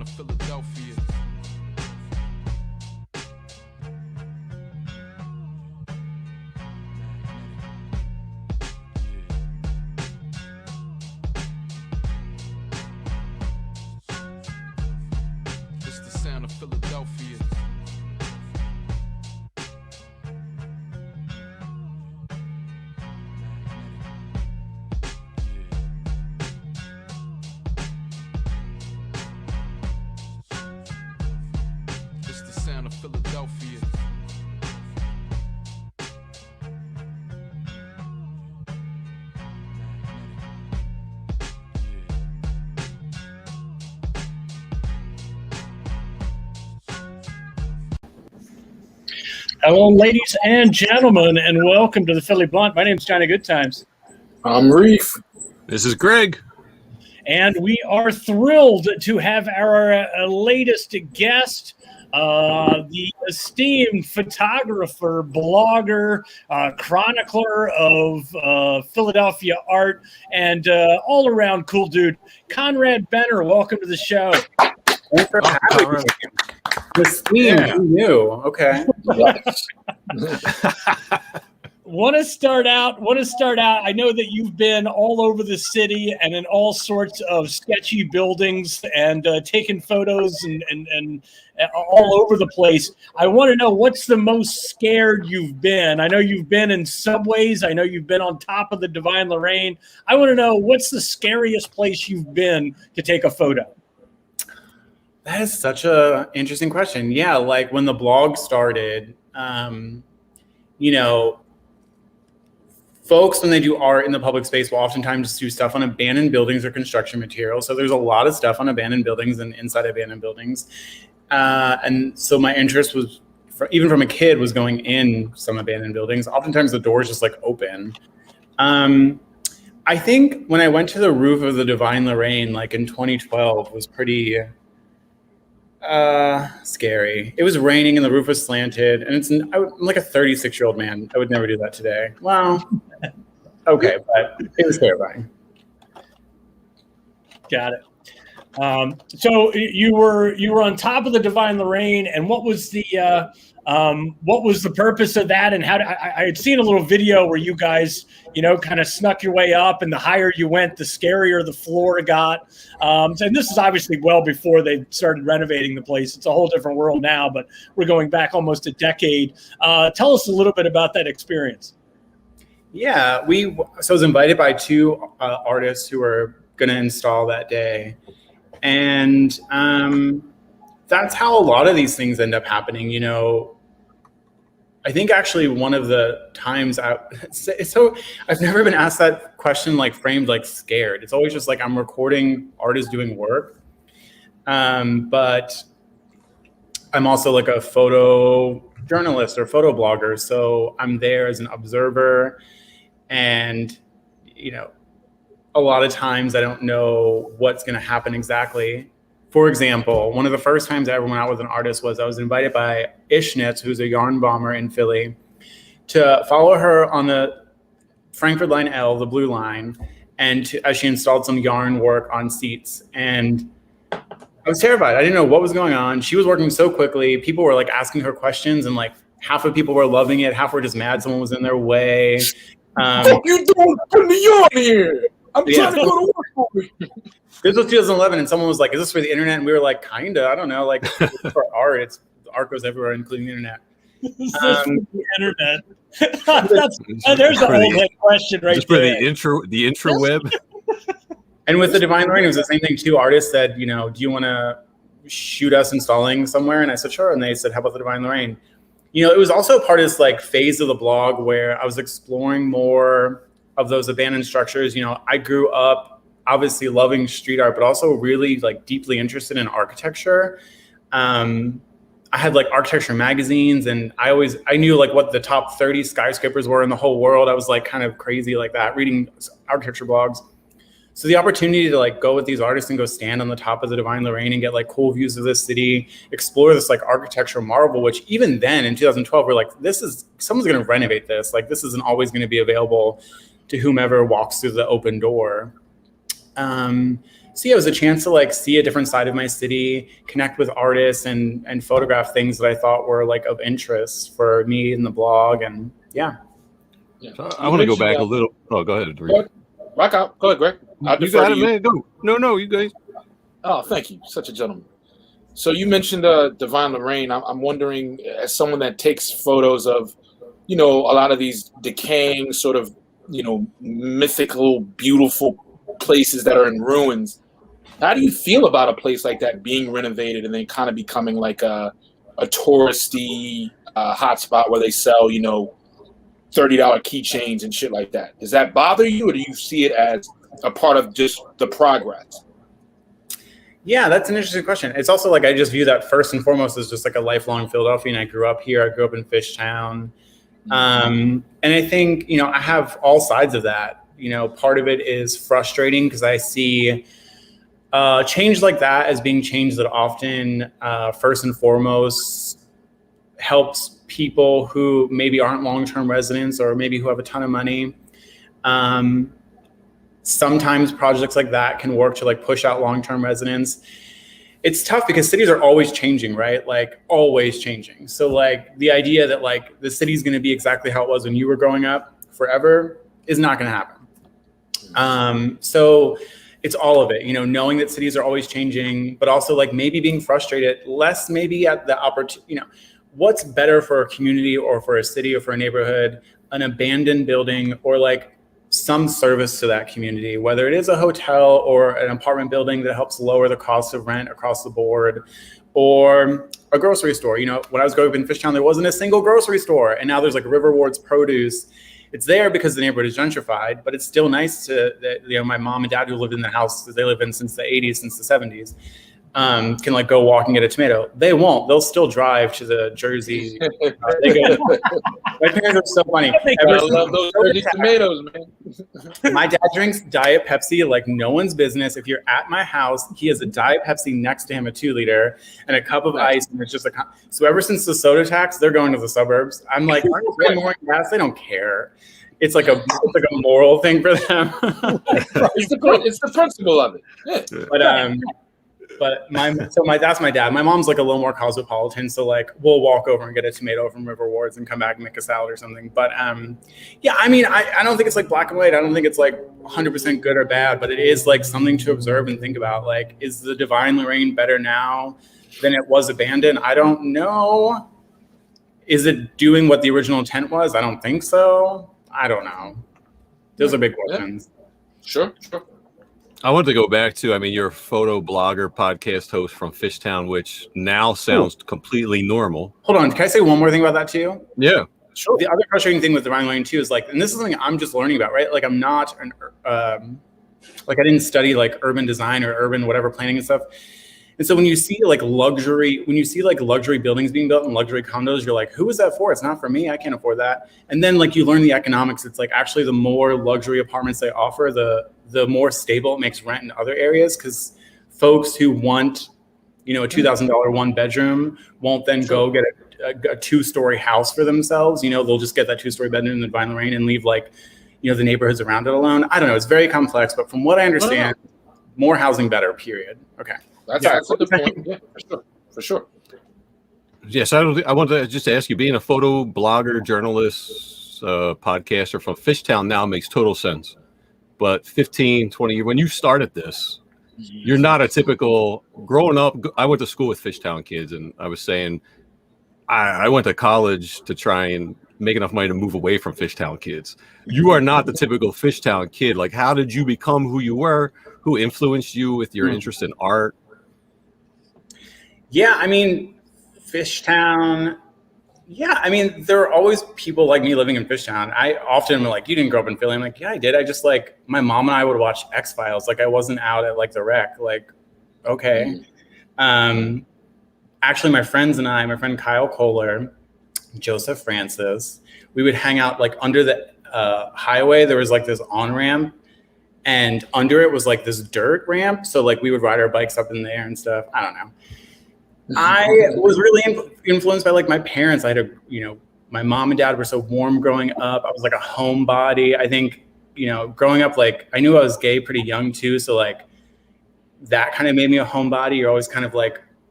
sound of Philadelphia. It's the sound of Philadelphia. It's the sound of Philadelphia. Hello, ladies and gentlemen, and welcome to the Philly Blunt. My name is Johnny Goodtimes. I'm Reef. This is Greg. And we are thrilled to have our latest guest, the esteemed photographer, blogger, chronicler of Philadelphia art, and all-around cool dude, Conrad Benner. Welcome to the show. Thanks for having me. Esteemed, who knew? Okay. Want to start out. I know that you've been all over the city and in all sorts of sketchy buildings and taken photos and all over the place. I want to know, what's the most scared you've been? I know you've been in subways. I know you've been on top of the Divine Lorraine. I want to know, what's the scariest place you've been to take a photo? That is such an interesting question. Yeah, like when the blog started, folks, when they do art in the public space, will oftentimes do stuff on abandoned buildings or construction material. So there's a lot of stuff on abandoned buildings and inside abandoned buildings. And so my interest was, even from a kid, was going in some abandoned buildings. Oftentimes the doors just like open. I think when I went to the roof of the Divine Lorraine, like in 2012, was pretty scary. It was raining and the roof was slanted, and I'm like a 36-year-old man. I would never do that today. Wow. Okay, but it was terrifying. Got it. So you were on top of the Divine Lorraine, and what was the purpose of that? And I had seen a little video where you guys, kind of snuck your way up, and the higher you went, the scarier the floor got. And this is obviously well before they started renovating the place. It's a whole different world now, but we're going back almost a decade. Tell us a little bit about that experience. Yeah, so I was invited by two artists who were going to install that day. And that's how a lot of these things end up happening. I think actually one of the times I've never been asked that question, like framed like scared. It's always just like I'm recording artists doing work. But I'm also like a photo journalist or photo blogger. So I'm there as an observer, and, a lot of times I don't know what's going to happen exactly. For example, one of the first times I ever went out with an artist was I was invited by Ishnitz, who's a yarn bomber in Philly, to follow her on the Frankfurt Line L, the blue line, and as she installed some yarn work on seats. And I was terrified. I didn't know what was going on. She was working so quickly. People were like asking her questions, and like half of people were loving it. Half were just mad someone was in their way. What you doing? Put the yarn here. I'm trying to go to work for me. This was 2011, and someone was like, "Is this for the internet?" And we were like, "Kinda. I don't know. Like, it's for art. Art goes everywhere, including the internet." The internet. There's a whole head question right just for there. the intraweb. And with the Divine Lorraine, it was the same thing. Two artists said, "Do you want to shoot us installing somewhere?" And I said, "Sure." And they said, "How about the Divine Lorraine?" It was also part of this like phase of the blog where I was exploring more of those abandoned structures. I grew up obviously loving street art, but also really like deeply interested in architecture. I had like architecture magazines, and I knew like what the top 30 skyscrapers were in the whole world. I was like kind of crazy like that, reading architecture blogs. So the opportunity to like go with these artists and go stand on the top of the Divine Lorraine and get like cool views of this city, explore this like architectural marvel, which even then in 2012, we're like, someone's going to renovate this. Like this isn't always going to be available to whomever walks through the open door. So yeah, it was a chance to like see a different side of my city, connect with artists, and photograph things that I thought were like of interest for me in the blog. And yeah. So I want to go back a little. Oh, go ahead. Rock out. Go ahead, Greg. You got it, man. Go. No, you guys. Oh, thank you. Such a gentleman. So you mentioned Divine Lorraine. I'm wondering, as someone that takes photos of, a lot of these decaying sort of, mythical, beautiful places that are in ruins, how do you feel about a place like that being renovated and then kind of becoming like a touristy hotspot where they sell, $30 keychains and shit like that? Does that bother you, or do you see it as a part of just the progress? Yeah, that's an interesting question. It's also like I just view that first and foremost as just like a lifelong Philadelphian. I grew up here. I grew up in Fishtown. And I think, I have all sides of that. Part of it is frustrating because I see change like that as being change that often, first and foremost, helps people who maybe aren't long-term residents or maybe who have a ton of money. Sometimes projects like that can work to like push out long-term residents. It's tough because cities are always changing, right? Like always changing. So like the idea that like the city's going to be exactly how it was when you were growing up forever is not going to happen. So it's all of it, knowing that cities are always changing, but also like maybe being frustrated, less maybe at the opportunity, what's better for a community or for a city or for a neighborhood, an abandoned building or like some service to that community, whether it is a hotel or an apartment building that helps lower the cost of rent across the board, or a grocery store. When I was growing up in Fishtown, there wasn't a single grocery store, and now there's like River Ward's Produce. It's there because the neighborhood is gentrified, but it's still nice that my mom and dad who lived in the house that they live in since the 80s, since the 70s, can like go walk and get a tomato. They won't. They'll still drive to the Jersey. My parents are so funny. I love those Jersey tomatoes, man. My dad drinks Diet Pepsi like no one's business. If you're at my house, he has a Diet Pepsi next to him, a 2-liter, and a cup of ice, and it's just so ever since the soda tax, they're going to the suburbs. I'm like, aren't you paying more gas? They don't care. It's like a moral thing for them. It's the principle of it. Yeah. But that's my dad. My mom's like a little more cosmopolitan, so like we'll walk over and get a tomato from River Ward's and come back and make a salad or something. But yeah, I mean, I don't think it's like black and white. I don't think it's like 100% good or bad, but it is like something to observe and think about. Like, is the Divine Lorraine better now than it was abandoned? I don't know. Is it doing what the original intent was? I don't think so. I don't know. Those are big questions. Sure. I wanted to go back to, you're a photo blogger, podcast host from Fishtown, which now sounds completely normal. Hold on. Can I say one more thing about that too? Yeah. Sure. The other frustrating thing with Divine Lorraine too is like, and this is something I'm just learning about, right? Like I'm not like I didn't study like urban design or urban whatever planning and stuff. And so when you see like luxury buildings being built and luxury condos, you're like, who is that for? It's not for me. I can't afford that. And then like you learn the economics. It's like actually the more luxury apartments they offer, the more stable it makes rent in other areas, because folks who want, a $2,000 one bedroom won't then go get a 2-story house for themselves. They'll just get that 2-story bedroom in the Divine Lorraine and leave like, the neighborhoods around it alone. I don't know. It's very complex, but from what I understand, more housing better, period. Okay. That's a good point. Yeah, for sure. Yes, I wanted to just ask you, being a photo blogger, journalist, podcaster from Fishtown now makes total sense. But 15, 20 years, when you started this, you're not a typical, growing up, I went to school with Fishtown kids, and I was saying, I went to college to try and make enough money to move away from Fishtown kids. You are not the typical Fishtown kid. Like, how did you become who you were? Who influenced you with your interest in art? Yeah, Fishtown. Yeah, there are always people like me living in Fishtown. I often am like, you didn't grow up in Philly. I'm like, yeah, I did. I just like, my mom and I would watch X-Files. Like I wasn't out at like the rec. Like, okay. Actually, my friend Kyle Kohler, Joseph Francis, we would hang out like under the highway. There was like this on-ramp, and under it was like this dirt ramp. So like we would ride our bikes up in there and stuff. I don't know. I was really influenced by like my parents. I had my mom and dad were so warm growing up. I was like a homebody. I think growing up, like I knew I was gay pretty young too. So like that kind of made me a homebody. You're always kind of like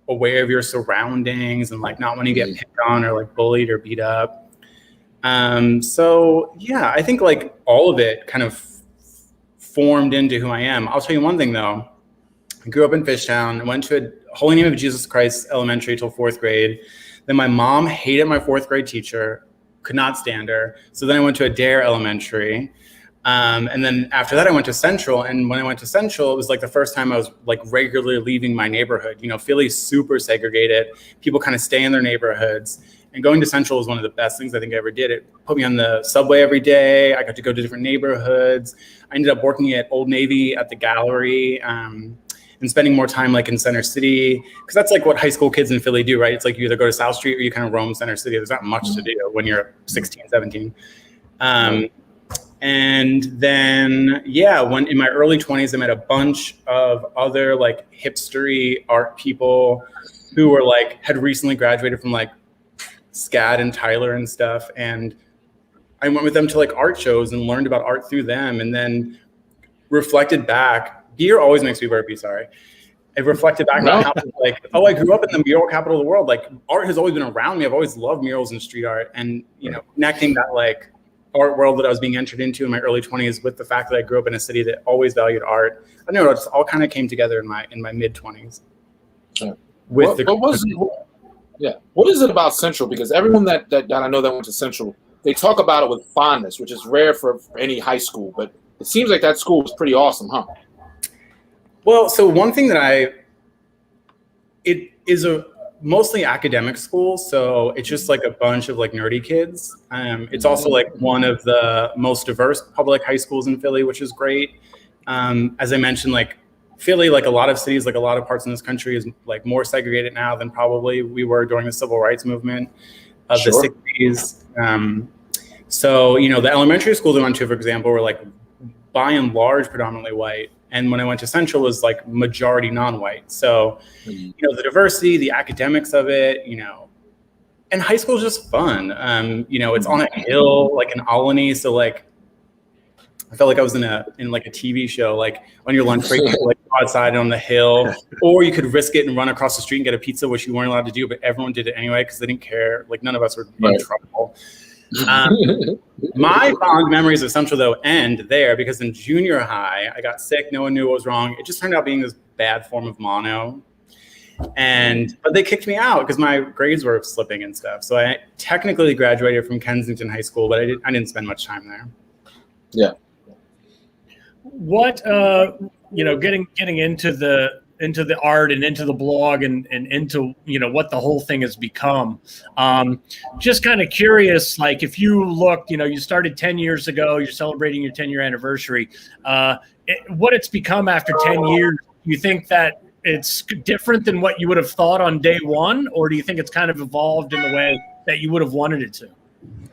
aware of your surroundings and like not wanting to get picked on or like bullied or beat up. So yeah, I think like all of it kind of formed into who I am. I'll tell you one thing though. I grew up in Fishtown. I went to a Holy Name of Jesus Christ elementary till 4th grade. Then my mom hated my 4th grade teacher, could not stand her. So then I went to Adair Elementary. And then after that, I went to Central. And when I went to Central, it was like the first time I was like regularly leaving my neighborhood. Philly's super segregated. People kind of stay in their neighborhoods. And going to Central was one of the best things I think I ever did. It put me on the subway every day. I got to go to different neighborhoods. I ended up working at Old Navy at the gallery. And spending more time like in Center City, because that's like what high school kids in Philly do, right? It's like you either go to South Street or you kind of roam Center City. There's not much to do when you're 16, 17. And then, yeah, when in my early 20s, I met a bunch of other like hipstery art people who were like, had recently graduated from like SCAD and Tyler and stuff. And I went with them to like art shows and learned about art through them. And then reflected back. Beer always makes me burpy, sorry. I reflected back on how like, I grew up in the mural capital of the world. Like art has always been around me. I've always loved murals and street art. And, connecting that like art world that I was being entered into in my early 20s with the fact that I grew up in a city that always valued art. I don't know, it just all kind of came together in my mid 20s. What is it about Central? Because everyone that I know that went to Central, they talk about it with fondness, which is rare for any high school, but it seems like that school was pretty awesome, huh? Well, so one thing it is a mostly academic school. So it's just like a bunch of like nerdy kids. It's also like one of the most diverse public high schools in Philly, which is great. As I mentioned, like Philly, like a lot of cities, like a lot of parts in this country is like more segregated now than probably we were during the civil rights movement of the 60s. So, the elementary schools I went to, for example, were like by and large predominantly white. And when I went to Central, it was like majority non-white. So, the diversity, the academics of it, and high school is just fun. It's on a hill, like in Albany. So like, I felt like I was in like a TV show, like on your lunch break, like outside on the hill, or you could risk it and run across the street and get a pizza, which you weren't allowed to do, but everyone did it anyway because they didn't care. Like none of us were in trouble. My fond memories of Central though end there because in junior high I got sick. No one knew what was wrong. It just turned out being this bad form of mono, but they kicked me out because my grades were slipping and stuff. So I technically graduated from Kensington High School, but I didn't spend much time there. Yeah. What getting into the art and into the blog and into what the whole thing has become, just kind of curious, like if you look, you started 10 years ago, you're celebrating your 10-year anniversary, what it's become after 10 years, do you think that it's different than what you would have thought on day one, or do you think it's kind of evolved in the way that you would have wanted it to?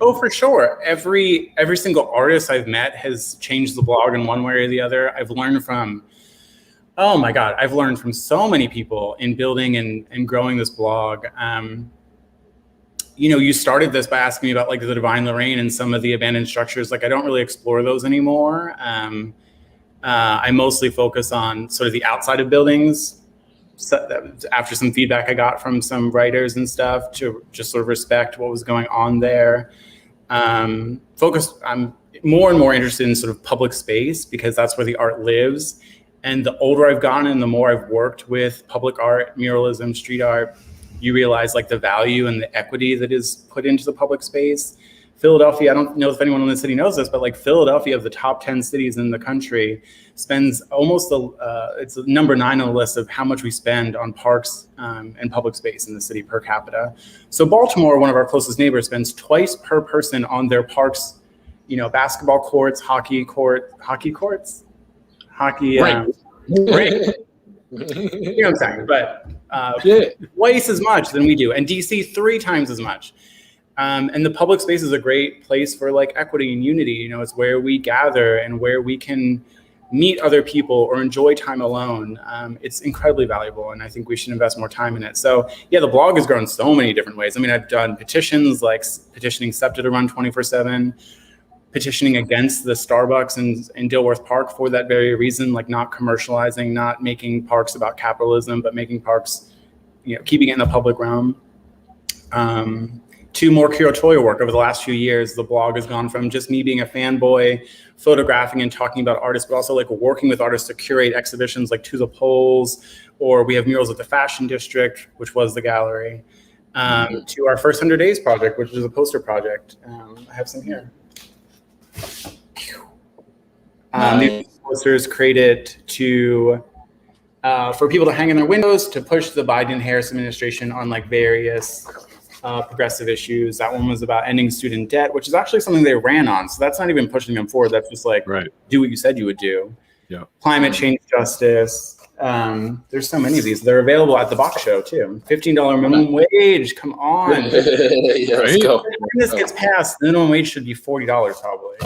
Oh, for sure. Every single artist I've met has changed the blog in one way or the other. I've learned from Oh my God, I've learned from so many people in building and growing this blog. You started this by asking me about like the Divine Lorraine and some of the abandoned structures. Like I don't really explore those anymore. I mostly focus on sort of the outside of buildings. So after some feedback I got from some writers and stuff to just sort of respect what was going on there. I'm more and more interested in sort of public space because that's where the art lives. And the older I've gotten and the more I've worked with public art, muralism, street art, you realize like the value and the equity that is put into the public space. Philadelphia, I don't know if anyone in the city knows this, but like Philadelphia, of the top 10 cities in the country, spends almost it's number 9 on the list of how much we spend on parks and public space in the city per capita. So Baltimore, one of our closest neighbors, spends twice per person on their parks, basketball courts, hockey courts. Right. You know what I'm saying? But twice as much than we do. And DC 3 times as much. And the public space is a great place for like equity and unity. It's where we gather and where we can meet other people or enjoy time alone. It's incredibly valuable. And I think we should invest more time in it. So yeah, the blog has grown so many different ways. I mean, I've done petitions, like petitioning SEPTA to run 24/7. petitioning against the Starbucks in Dilworth Park for that very reason, like not commercializing, not making parks about capitalism, but making parks, keeping it in the public realm. To more curatorial work over the last few years. The blog has gone from just me being a fanboy, photographing and talking about artists, but also like working with artists to curate exhibitions like To the Polls, or we have murals at the Fashion District, which was the gallery, to our first 100 Days project, which is a poster project. I have some here. These posters created to for people to hang in their windows to push the Biden-Harris administration on like various progressive issues. That one was about ending student debt, which is actually something they ran on. So that's not even pushing them forward. That's just like, do what you said you would do. Yeah. Climate change justice. There's so many of these. They're available at the box show too. $15 minimum wage. Come on. Yeah, let's go. When this gets passed, the minimum wage should be $40 probably.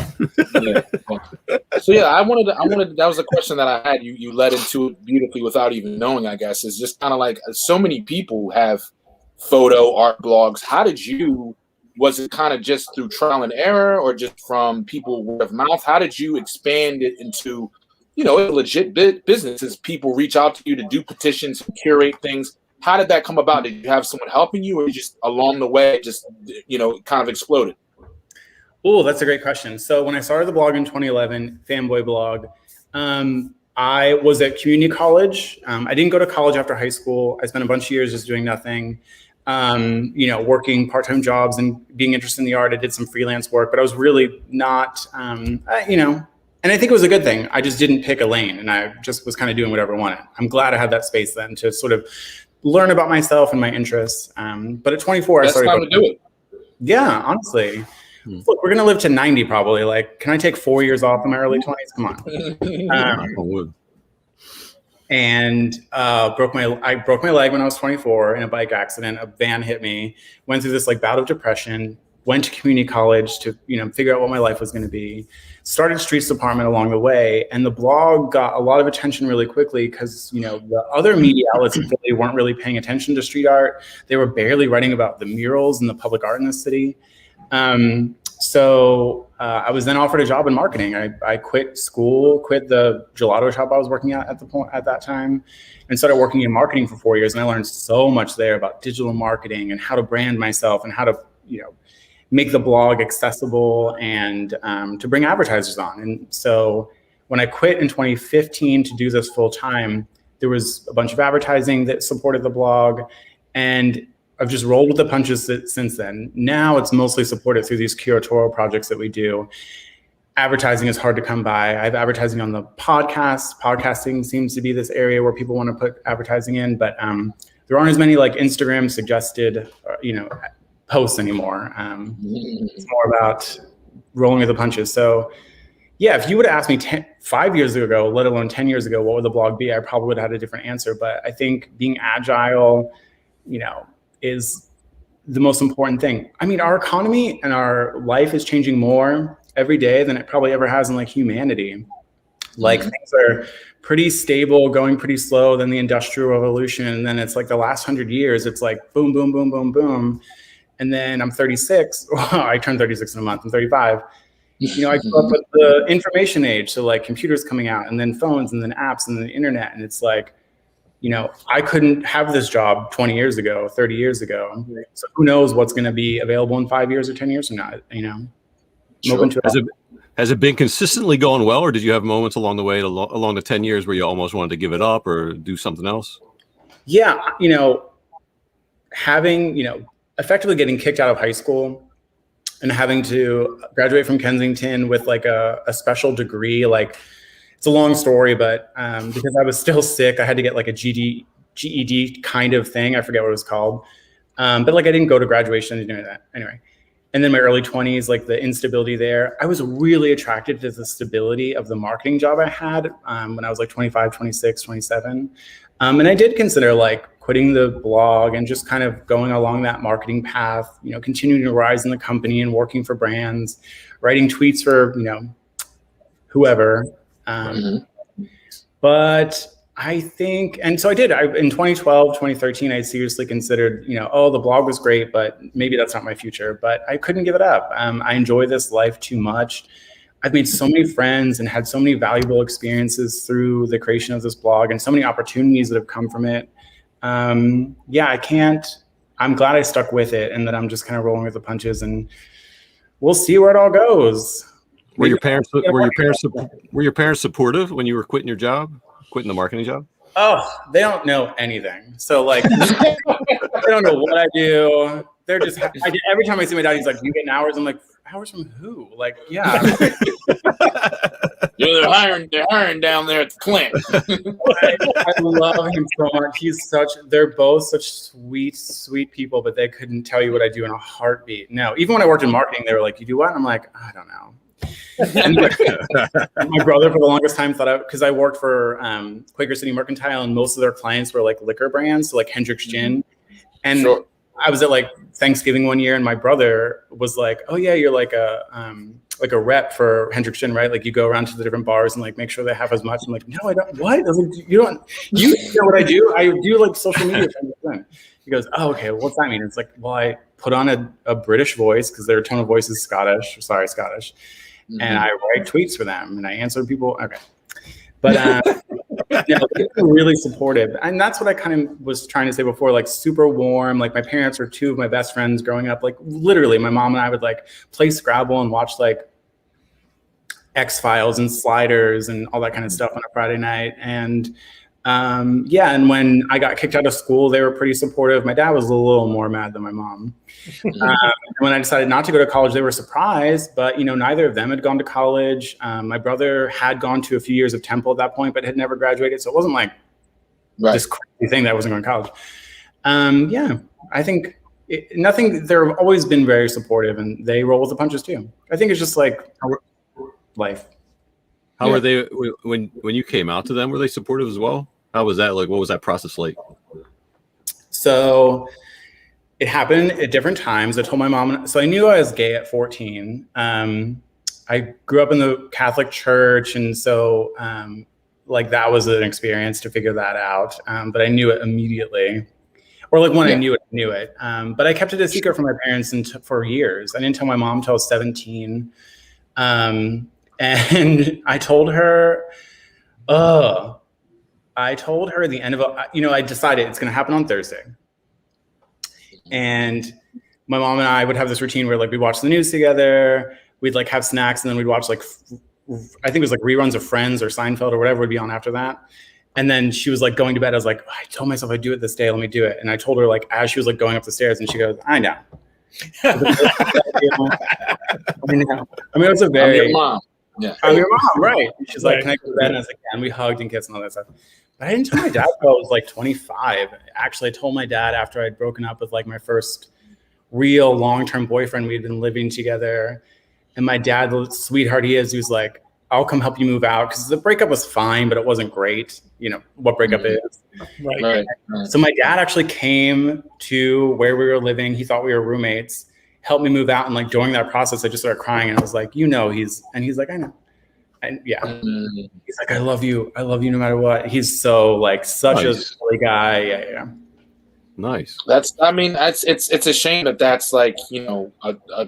So yeah, I wanted. That was a question that I had. You led into it beautifully without even knowing. I guess is just kind of like so many people have photo art blogs. How did you? Was it kind of just through trial and error, or just from people word of mouth? How did you expand it into, a legit business? As people reach out to you to do petitions, curate things. How did that come about? Did you have someone helping you, or just along the way, just kind of exploded? Oh, that's a great question. So when I started the blog in 2011, Fanboy Blog, I was at community college. I didn't go to college after high school. I spent a bunch of years just doing nothing, working part-time jobs and being interested in the art. I did some freelance work, but I was really not, and I think it was a good thing. I just didn't pick a lane, and I just was kind of doing whatever I wanted. I'm glad I had that space then to sort of learn about myself and my interests. But at 24, I started. That's time to do it. Yeah, honestly. Look, we're gonna live to 90 probably. Like, can I take 4 years off in my early 20s? Come on. And I broke my leg when I was 24 in a bike accident. A van hit me. Went through this like bout of depression. Went to community college to figure out what my life was going to be. Started streets department along the way, and the blog got a lot of attention really quickly because the other media outlets really weren't really paying attention to street art. They were barely writing about the murals and the public art in the city. So I was then offered a job in marketing. I quit school, quit the gelato shop I was working at that time, and started working in marketing for 4 years. And I learned so much there about digital marketing and how to brand myself and how to make the blog accessible and to bring advertisers on. And so when I quit in 2015 to do this full time, there was a bunch of advertising that supported the blog, and I've just rolled with the punches since then. Now it's mostly supported through these curatorial projects that we do. Advertising is hard to come by. I have advertising on the podcast. Podcasting seems to be this area where people want to put advertising in, but there aren't as many like Instagram suggested, posts anymore. It's more about rolling with the punches. So yeah, if you would have asked me 5 years ago, let alone 10 years ago, what would the blog be? I probably would have had a different answer. But I think being agile, is the most important thing. I mean, our economy and our life is changing more every day than it probably ever has in like humanity. Like things are pretty stable, going pretty slow, then the Industrial Revolution, and then it's like the last 100 years, it's like boom, boom, boom, boom, boom. And then I'm 36. I turned 36 in a month. I'm 35. I grew up with the information age, so like computers coming out, and then phones, and then apps, and then the internet, and it's like, I couldn't have this job 20 years ago, 30 years ago. So who knows what's going to be available in 5 years or 10 years from now, Sure. Has it been consistently going well, or did you have moments along the way, along the 10 years where you almost wanted to give it up or do something else? Yeah. Having, effectively getting kicked out of high school and having to graduate from Kensington with like a special degree, like, it's a long story, but because I was still sick, I had to get like a GED kind of thing. I forget what it was called. But like I didn't go to graduation and do that. Anyway. And then my early 20s, like the instability there, I was really attracted to the stability of the marketing job I had when I was like 25, 26, 27. And I did consider like quitting the blog and just kind of going along that marketing path, continuing to rise in the company and working for brands, writing tweets for, whoever. But I think, and so I did. In 2012, 2013, I seriously considered, oh, the blog was great, but maybe that's not my future. But I couldn't give it up. I enjoy this life too much. I've made so many friends and had so many valuable experiences through the creation of this blog, and so many opportunities that have come from it. I can't. I'm glad I stuck with it, and that I'm just kind of rolling with the punches, and we'll see where it all goes. Were your parents supportive when you were quitting your job? Quitting the marketing job? Oh, they don't know anything. So like, they don't know what I do. They're just, every time I see my dad, he's like, you getting hours? I'm like, hours from who? Like, yeah. They're hiring down there at the plant. I love him so much. They're both such sweet people, but they couldn't tell you what I do in a heartbeat. No, even when I worked in marketing, they were like, you do what? And I'm like, I don't know. And my brother for the longest time because I worked for Quaker City Mercantile, and most of their clients were like liquor brands, so like Hendrick's Gin. And sure. I was at like Thanksgiving one year, and my brother was like, "Oh yeah, you're like a rep for Hendrick's Gin, right? Like you go around to the different bars and like make sure they have as much." I'm like, "No, I don't. What? I was like, you know what I do? I do like social media." He goes, "Oh, okay. Well, what's that mean?" It's like, well, I put on a British voice because their tone of voice is Scottish. Mm-hmm. And I write tweets for them, and I answer people. Okay, but they're really supportive, and that's what I kind of was trying to say before. Like super warm. Like my parents are two of my best friends growing up. Like literally, my mom and I would like play Scrabble and watch like X-Files and Sliders and all that kind of stuff on a Friday night. And and when I got kicked out of school, they were pretty supportive. My dad was a little more mad than my mom. And when I decided not to go to college, they were surprised, but neither of them had gone to college. My brother had gone to a few years of Temple at that point, but had never graduated. So it wasn't like this crazy thing that I wasn't going to college. I think they've always been very supportive, and they roll with the punches too. I think it's just like life. How were they when you came out to them? Were they supportive as well? How was that like? What was that process like? So it happened at different times. I told my mom. So I knew I was gay at 14. I grew up in the Catholic Church, and so like that was an experience to figure that out. But I knew it immediately, or like when I knew it. But I kept it a secret from my parents for years. I didn't tell my mom until I was 17. And I told her, at the end of I decided it's going to happen on Thursday. And my mom and I would have this routine where like we'd watch the news together, we'd like have snacks, and then we'd watch like, I think it was like reruns of Friends or Seinfeld or whatever would be on after that. And then she was like going to bed. I was like, I told myself I'd do it this day. Let me do it. And I told her like as she was like going up the stairs, and she goes, I know. I know. I mean, it was a very. I'm your mom. Yeah. I'm your mom, right? And she's like, can I go to bed? And I was like, yeah. And we hugged and kissed and all that stuff. But I didn't tell my dad until I was like 25. Actually, I told my dad after I'd broken up with like my first real long-term boyfriend. We'd been living together. And my dad, the sweetheart he is, he was like, I'll come help you move out. Because the breakup was fine, but it wasn't great. You know what breakup is. Right. So my dad actually came to where we were living. He thought we were roommates, helped me move out. And like during that process, I just started crying. And I was like, he's like, I know. And he's like, I love you no matter what. He's so like such a silly guy. Yeah. Nice. It's a shame that's like,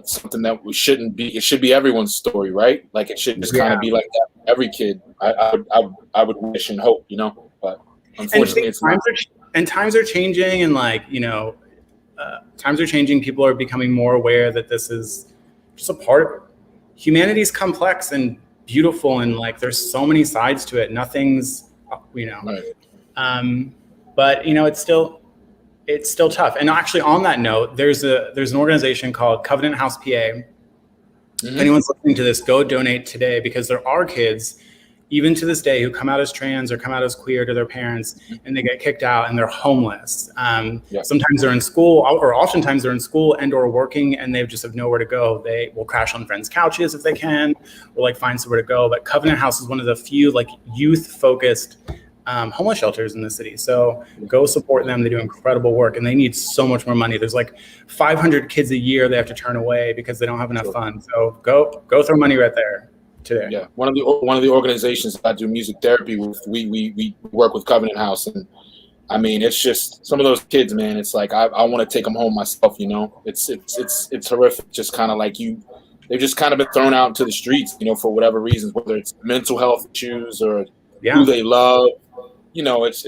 something that we shouldn't be. It should be everyone's story, right? Like it should just kind of be like that for every kid. I would wish and hope, but unfortunately it's not. Times are changing, and like, times are changing. People are becoming more aware that this is just a part of it. Humanity's complex and beautiful, and like there's so many sides to it. Nothing's, Right. But it's still tough. And actually, on that note, there's an organization called Covenant House PA. Mm-hmm. If anyone's listening to this, go donate today, because there are kids, even to this day, who come out as trans or come out as queer to their parents, and they get kicked out and they're homeless. Sometimes they're in school, or oftentimes they're in school and or working, and they just have nowhere to go. They will crash on friends' couches if they can, or like find somewhere to go. But Covenant House is one of the few like youth-focused homeless shelters in the city. So go support them. They do incredible work, and they need so much more money. There's like 500 kids a year they have to turn away because they don't have enough funds. So go throw money right there. today. Yeah, one of the organizations that I do music therapy with, we work with Covenant House, and I mean, it's just some of those kids, man. It's like I want to take them home myself. You know, it's horrific. Just kind of like they've just kind of been thrown out into the streets, you know, for whatever reasons, whether it's mental health issues or who they love. You know, it's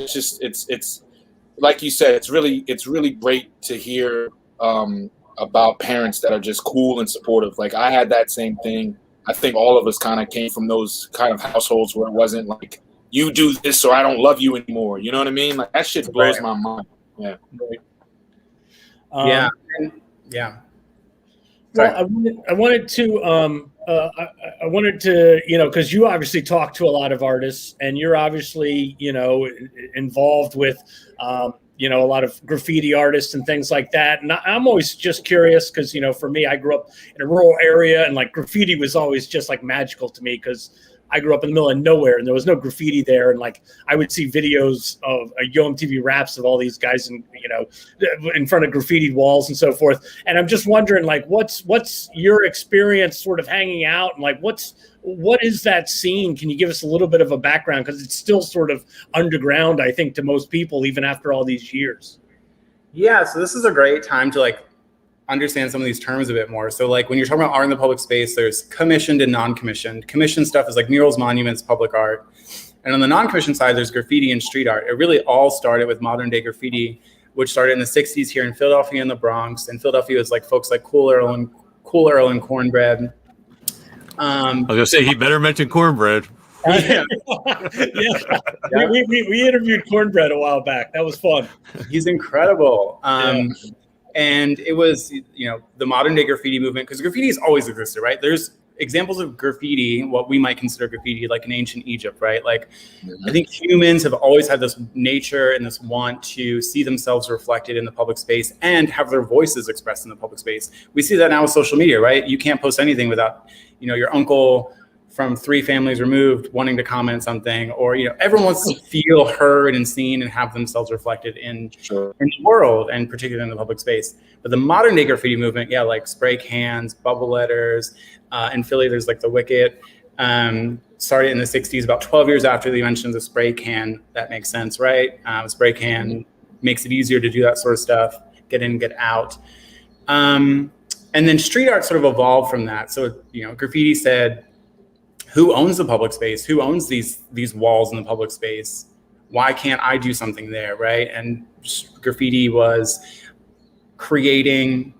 like you said, it's really great to hear about parents that are just cool and supportive. Like I had that same thing. I think all of us kind of came from those kind of households where it wasn't like, you do this or I don't love you anymore. You know what I mean? Like that shit blows my mind. Yeah. Yeah. Well, I wanted to, you know, because you obviously talk to a lot of artists, and you're obviously, you know, involved with, you know, a lot of graffiti artists and things like that. And I'm always just curious because, you know, for me, I grew up in a rural area, and like graffiti was always just like magical to me because I grew up in the middle of nowhere and there was no graffiti there. And like, I would see videos of Yo MTV Raps of all these guys in, you know, in front of graffiti walls and so forth. And I'm just wondering, like, what's your experience sort of hanging out, and like, what is that scene? Can you give us a little bit of a background? Cause it's still sort of underground, I think, to most people, even after all these years. Yeah. So this is a great time to like understand some of these terms a bit more. So like when you're talking about art in the public space, there's commissioned and non-commissioned. Commissioned stuff is like murals, monuments, public art. And on the non-commissioned side, there's graffiti and street art. It really all started with modern day graffiti, which started in the 60s here in Philadelphia and the Bronx. And Philadelphia was like folks like Cool Earl and Cornbread. I was gonna say he better mention Cornbread. Yeah. We interviewed Cornbread a while back. That was fun. He's incredible. And it was, you know, the modern day graffiti movement, because graffiti has always existed, right? There's examples of graffiti, what we might consider graffiti, like in ancient Egypt, right? Like, I think humans have always had this nature and this want to see themselves reflected in the public space and have their voices expressed in the public space. We see that now with social media, right? You can't post anything without, you know, your uncle from 3 families removed wanting to comment something, or, you know, everyone wants to feel heard and seen and have themselves reflected in the world, and particularly in the public space. But the modern day graffiti movement, like spray cans, bubble letters, in Philly, there's like the Wicket, started in the 60s, about 12 years after the invention of the spray can. That makes sense, right? Spray can makes it easier to do that sort of stuff, get in, get out. And then street art sort of evolved from that. So, you know, graffiti said, who owns the public space? Who owns these walls in the public space? Why can't I do something there, right? And graffiti was creating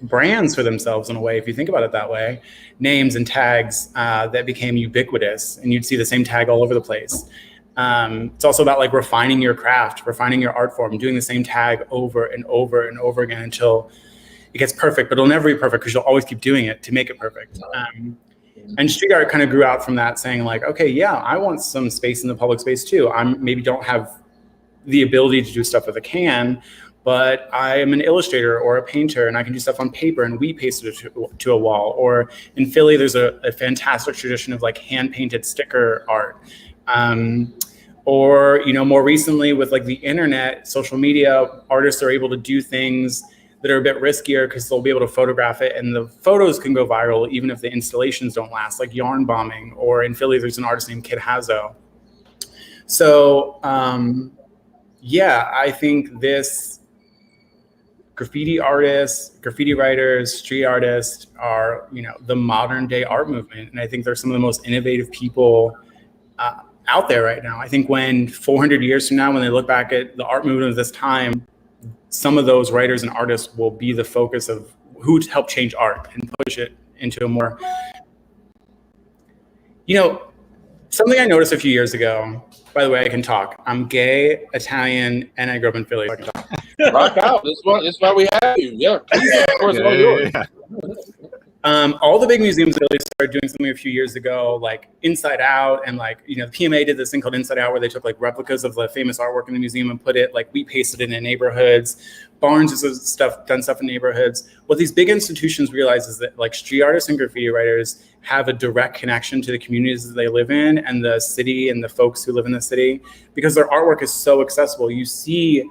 brands for themselves in a way, if you think about it that way, names and tags that became ubiquitous, and you'd see the same tag all over the place. It's also about like refining your craft, refining your art form, doing the same tag over and over and over again until it gets perfect, but it'll never be perfect because you'll always keep doing it to make it perfect. And street art kind of grew out from that, saying like, okay, yeah, I want some space in the public space too. I maybe don't have the ability to do stuff with a can, but I am an illustrator or a painter, and I can do stuff on paper, and we paste it to a wall. Or in Philly, there's a fantastic tradition of like hand-painted sticker art. Or, you know, more recently with like the internet, social media, artists are able to do things that are a bit riskier because they'll be able to photograph it, and the photos can go viral even if the installations don't last, like yarn bombing. Or in Philly, there's an artist named Kid Hazo. So I think this graffiti artists, graffiti writers, street artists are, you know, the modern day art movement. And I think they're some of the most innovative people out there right now. I think when 400 years from now, when they look back at the art movement of this time, some of those writers and artists will be the focus of who helped change art and push it into a more, you know, something I noticed a few years ago. By the way, I can talk. I'm gay, Italian, and I grew up in Philly. So I can talk. Rock out. That's why we have you. Yeah. Of course, all yours. All the big museums really started doing something a few years ago, like Inside Out, and like, you know, the PMA did this thing called Inside Out where they took like replicas of the famous artwork in the museum and put it, like, we pasted it in neighborhoods. Barnes has done stuff in neighborhoods. What these big institutions realize is that like street artists and graffiti writers have a direct connection to the communities that they live in and the city and the folks who live in the city, because their artwork is so accessible. You see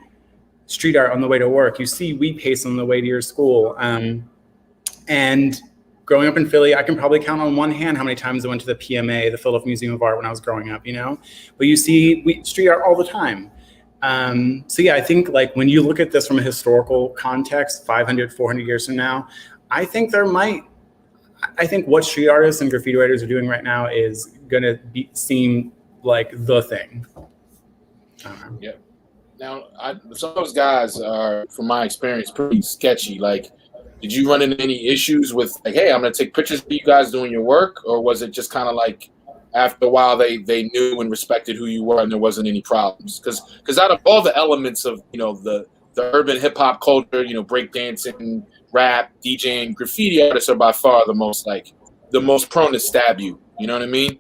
street art on the way to work. You see We Paste on the way to your school. And growing up in Philly, I can probably count on one hand how many times I went to the PMA, the Philadelphia Museum of Art, when I was growing up, But you see street art all the time. So yeah, I think like when you look at this from a historical context, 500, 400 years from now, I think what street artists and graffiti writers are doing right now is gonna seem like the thing. Yeah. Now, some of those guys are, from my experience, pretty sketchy. Like, did you run into any issues with like, hey, I'm gonna take pictures of you guys doing your work, or was it just kind of like after a while they knew and respected who you were and there wasn't any problems? Because out of all the elements of the urban hip hop culture, breakdancing, rap, DJing, graffiti artists are by far the most prone to stab you. You know what I mean?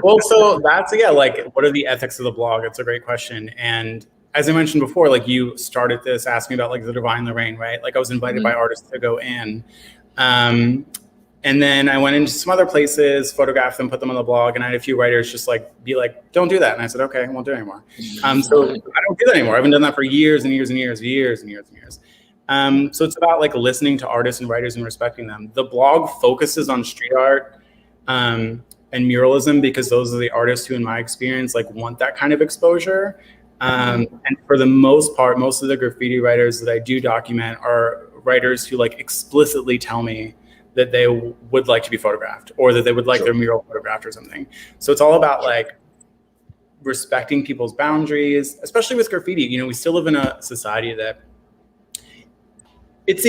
Well, so that's, like, what are the ethics of the blog? It's a great question. And as I mentioned before, like, you started this asking about like the Divine Lorraine, right? Like, I was invited by artists to go in. And then I went into some other places, photographed them, put them on the blog, and I had a few writers just be like, don't do that. And I said, okay, I won't do it anymore. So I don't do that anymore. I haven't done that for years and years and years, years and years and years. So it's about like listening to artists and writers and respecting them. The blog focuses on street art and muralism because those are the artists who, in my experience, like want that kind of exposure. And for the most part, most of the graffiti writers that I do document are writers who like explicitly tell me that they would like to be photographed or that they would like their mural photographed or something. So it's all about like respecting people's boundaries, especially with graffiti. We still live in a society that it's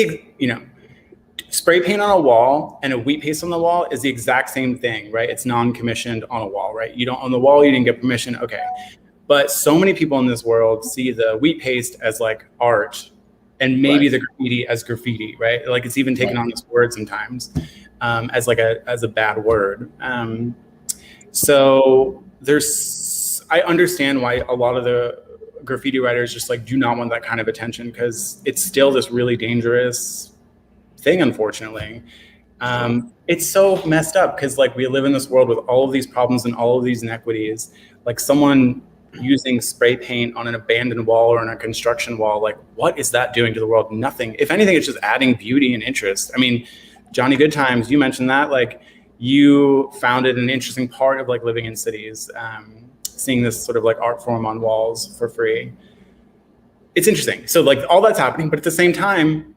spray paint on a wall and a wheat paste on the wall is the exact same thing, right? It's non-commissioned on a wall, right? You don't own the wall, you didn't get permission, okay. But so many people in this world see the wheat paste as like art and maybe the graffiti as graffiti, right? Like it's even taken on this word sometimes as a bad word. So I understand why a lot of the graffiti writers just like do not want that kind of attention because it's still this really dangerous thing, unfortunately. It's so messed up because like we live in this world with all of these problems and all of these inequities. Like someone using spray paint on an abandoned wall or on a construction wall, like what is that doing to the world? Nothing. If anything, it's just adding beauty and interest. I mean, Johnny Goodtimes, you mentioned that, like you found it an interesting part of like living in cities, seeing this sort of like art form on walls for free. It's interesting. So like all that's happening, but at the same time,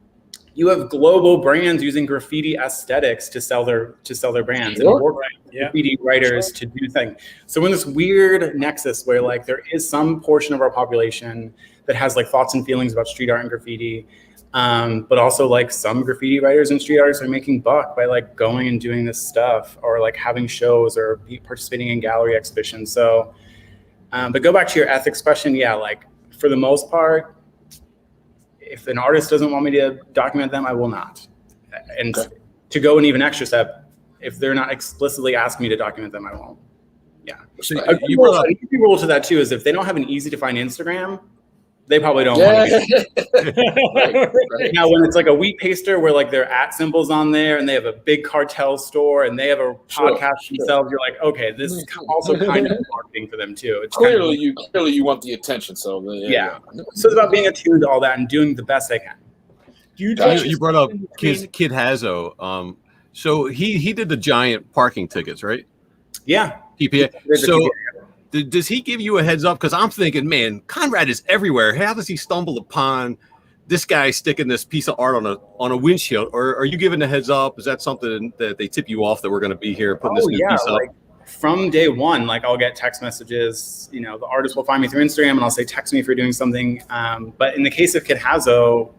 you have global brands using graffiti aesthetics to sell their brands and more graffiti writers to do things. So we're in this weird nexus where like there is some portion of our population that has like thoughts and feelings about street art and graffiti, but also like some graffiti writers and street artists are making buck by like going and doing this stuff or like having shows or participating in gallery exhibitions. So, but go back to your ethics question. Yeah, like for the most part, if an artist doesn't want me to document them, I will not. And to go an even extra step, if they're not explicitly asking me to document them, I won't. Yeah. So a key rule to that too is if they don't have an easy to find Instagram, they probably don't want to be. Now, when it's like a wheat paster where like their @ symbols on there and they have a big cartel store and they have a podcast themselves, you're like, okay, this is also kind of marketing for them too. It's clearly you want the attention. So yeah. So it's about being attuned to all that and doing the best I can. You brought up Kid Hazo. So he did the giant parking tickets, right? Yeah. PPA. So does he give you a heads up? Because I'm thinking, man, Conrad is everywhere. How does he stumble upon this guy sticking this piece of art on a windshield? Or are you giving a heads up? Is that something that they tip you off that we're going to be here putting this new piece up? Like from day one, like I'll get text messages. The artist will find me through Instagram and I'll say, text me if you're doing something. But in the case of Kid Hazo,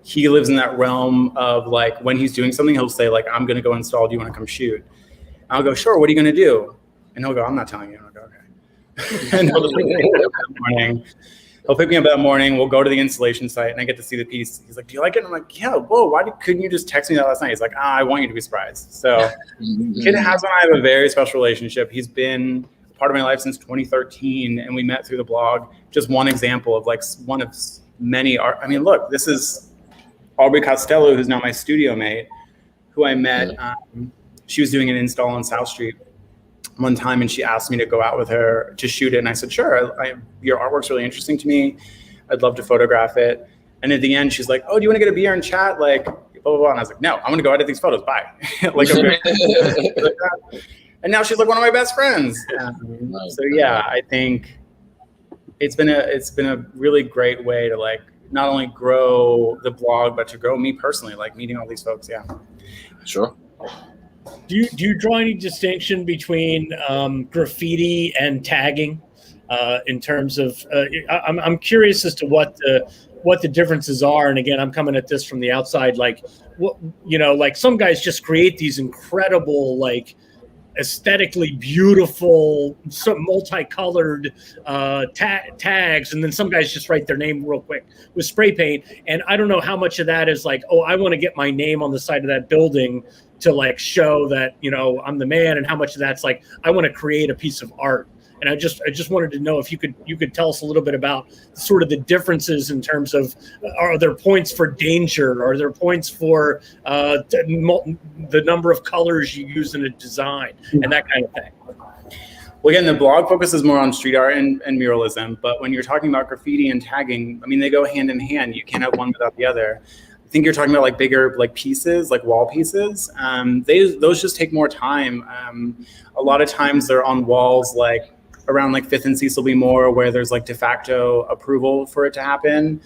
he lives in that realm of like when he's doing something, he'll say like, I'm going to go install. Do you want to come shoot? I'll go, sure. What are you going to do? And he'll go, I'm not telling you. And I'll go, okay. And he'll pick me up that morning. We'll go to the installation site and I get to see the piece. He's like, do you like it? And I'm like, yeah, whoa, couldn't you just text me that last night? He's like, I want you to be surprised. So Kid Hazo and I have a very special relationship. He's been part of my life since 2013 and we met through the blog. Just one example of like one of many art. I mean, look, this is Aubrey Costello, who's now my studio mate, who I met. She was doing an install on South Street one time and she asked me to go out with her to shoot it. And I said, sure, your artwork's really interesting to me. I'd love to photograph it. And at the end, she's like, oh, do you want to get a beer and chat? Like, blah, blah, blah. And I was like, no, I'm going to go edit these photos. Bye. Like, I'm very and now she's like one of my best friends. So yeah, I think it's been a really great way to like not only grow the blog, but to grow me personally, like meeting all these folks. Yeah. Sure. Do you draw any distinction between graffiti and tagging in terms of? I'm curious as to what the differences are. And again, I'm coming at this from the outside. Like, like some guys just create these incredible, like, aesthetically beautiful, multicolored tags, and then some guys just write their name real quick with spray paint. And I don't know how much of that is like, oh, I want to get my name on the side of that building to like show that I'm the man, and how much of that's like I want to create a piece of art. And I just wanted to know if you could tell us a little bit about sort of the differences in terms of, are there points for danger? Are there points for the number of colors you use in a design and that kind of thing? Well, again, the blog focuses more on street art and muralism, but when you're talking about graffiti and tagging, I mean, they go hand in hand. You can't have one without the other. I think you're talking about like bigger like pieces, like wall pieces. Those just take more time. A lot of times they're on walls like around like 5th and Cecil B. Moore, where there's like de facto approval for it to happen.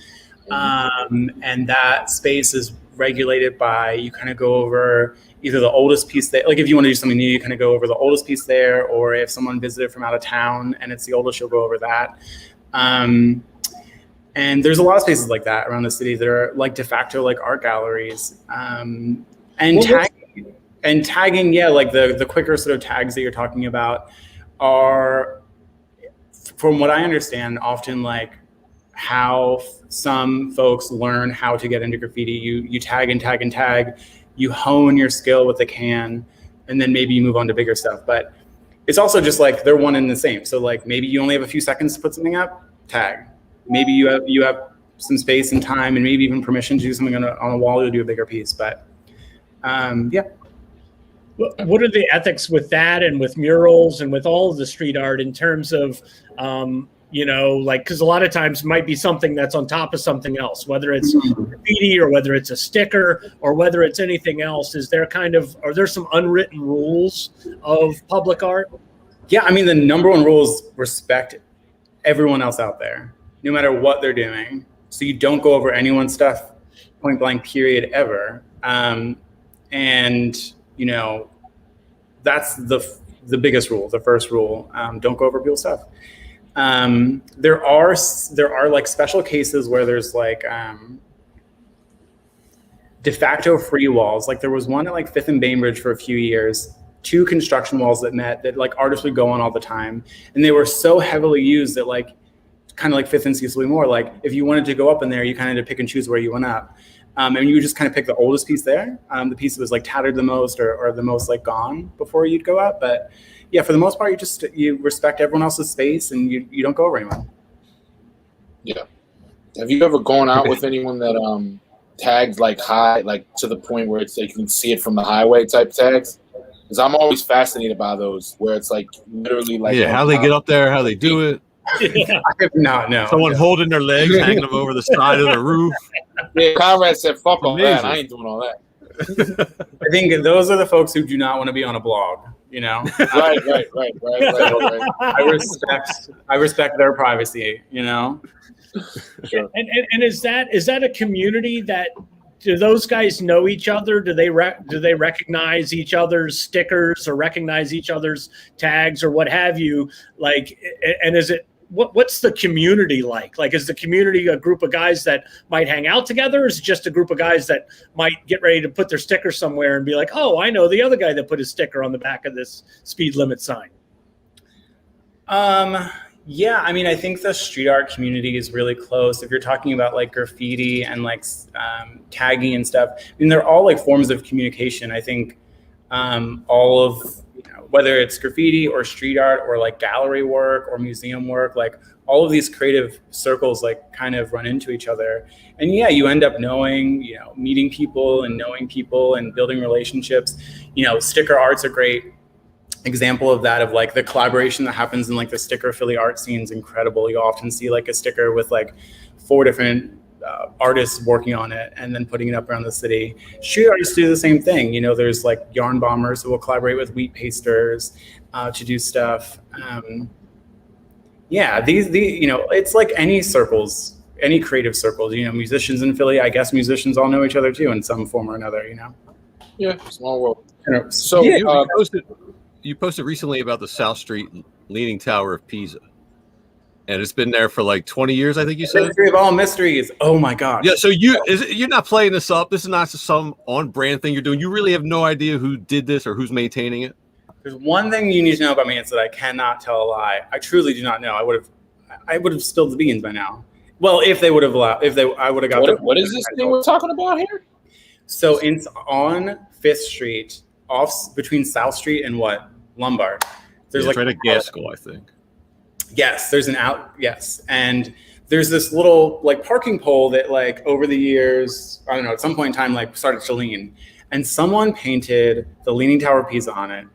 And that space is regulated by, you kind of go over either the oldest piece there, like if you want to do something new, you kind of go over the oldest piece there, or if someone visited from out of town and it's the oldest, you'll go over that. And there's a lot of spaces like that around the city that are like de facto like art galleries. And tagging, yeah, like the quicker sort of tags that you're talking about are, from what I understand, often like how some folks learn how to get into graffiti. You tag and tag and tag, you hone your skill with the can, and then maybe you move on to bigger stuff. But it's also just like they're one and the same. So like maybe you only have a few seconds to put something up, tag. Maybe you have some space and time and maybe even permission to do something on a wall to do a bigger piece. But yeah. What are the ethics with that and with murals and with all of the street art in terms of, like, because a lot of times it might be something that's on top of something else, whether it's graffiti or whether it's a sticker or whether it's anything else. Are there some unwritten rules of public art? Yeah, I mean, the number one rule is respect everyone else out there, no matter what they're doing. So you don't go over anyone's stuff, point blank, period, ever. That's the biggest rule, the first rule. Don't go over people's stuff. There are like special cases where there's like de facto free walls. Like there was one at like 5th and Bainbridge for a few years, 2 construction walls that met that like artists would go on all the time. And they were so heavily used that like, kind of like 5th and Cecil B. Moore, like if you wanted to go up in there, you kind of had to pick and choose where you went up. And you would just kind of pick the oldest piece there, the piece that was like tattered the most or the most like gone before you'd go up. But yeah, for the most part, you respect everyone else's space and you don't go over anyone. Yeah. Have you ever gone out with anyone that tags like high, like to the point where it's like you can see it from the highway type tags? Because I'm always fascinated by those where it's like literally like how they get up there, how they do it. I have not, no. Someone holding their legs, hanging them over the side of the roof. Yeah, Conrad said, fuck all that. I ain't doing all that. I think those are the folks who do not want to be on a blog, Right. I respect their privacy, Sure. And is that a community that, do those guys know each other? Do they recognize each other's stickers or recognize each other's tags or what have you? Like, and is it, what's the community like? Like, is the community a group of guys that might hang out together? Or is it just a group of guys that might get ready to put their sticker somewhere and be like, oh, I know the other guy that put his sticker on the back of this speed limit sign? Yeah, I mean, I think the street art community is really close. If you're talking about like graffiti and like tagging and stuff, I mean, they're all like forms of communication. I think all of, whether it's graffiti or street art or like gallery work or museum work, like all of these creative circles like kind of run into each other. And yeah, you end up knowing, meeting people and knowing people and building relationships. Sticker art's a great example of that, of like the collaboration that happens in like the sticker Philly art scene is incredible. You often see like a sticker with like 4 different artists working on it and then putting it up around the city. Street artists do the same thing. You know, there's like yarn bombers who will collaborate with wheat pasters to do stuff. Yeah, these you know, it's like any circles, any creative circles. You know, musicians in Philly, I guess musicians all know each other too in some form or another. You know. Yeah, small world. So Yeah, you posted recently about the South Street Leaning Tower of Pisa, and it's been there for like 20 years, I think you said. Mystery of all mysteries. Oh my gosh. Yeah. So you're not playing this up. This is not some on-brand thing you're doing. You really have no idea who did this or who's maintaining it. There's one thing you need to know about me. It's that I cannot tell a lie. I truly do not know. I would have spilled the beans by now. Well, if they would have allowed, I would have got. What is this thing we're talking about here? So it's on 5th Street, off between South Street and Lombard. There's like right at Gaskell, I think. Yes, there's yes, and there's this little like parking pole that like over the years, I don't know, at some point in time like started to lean, and someone painted the Leaning Tower of Pisa on it.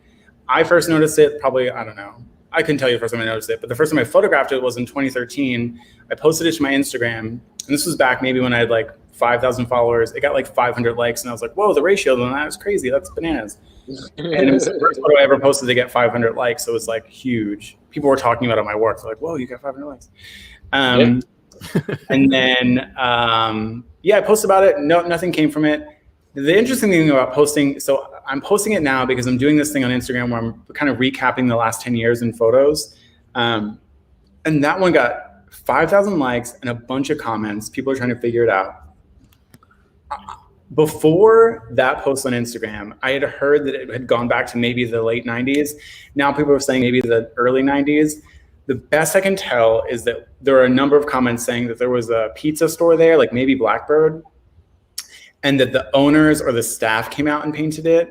I first noticed it probably, I don't know, I couldn't tell you the first time I noticed it, but the first time I photographed it was in 2013. I posted it to my Instagram, and this was back maybe when I had like 5,000 followers. It got like 500 likes, and I was like, whoa, the ratio on that is crazy. That's bananas. And it was the first photo I ever posted to get 500 likes, so it was like huge. People were talking about it on my work. They're like, whoa, you got 500 likes. And then, I posted about it. No, nothing came from it. The interesting thing about posting, so I'm posting it now because I'm doing this thing on Instagram where I'm kind of recapping the last 10 years in photos. And that one got 5,000 likes and a bunch of comments. People are trying to figure it out. Before that post on Instagram, I had heard that it had gone back to maybe the late 90s. Now people are saying maybe the early 90s. The best I can tell is that there are a number of comments saying that there was a pizza store there, like maybe Blackbird, and that the owners or the staff came out and painted it.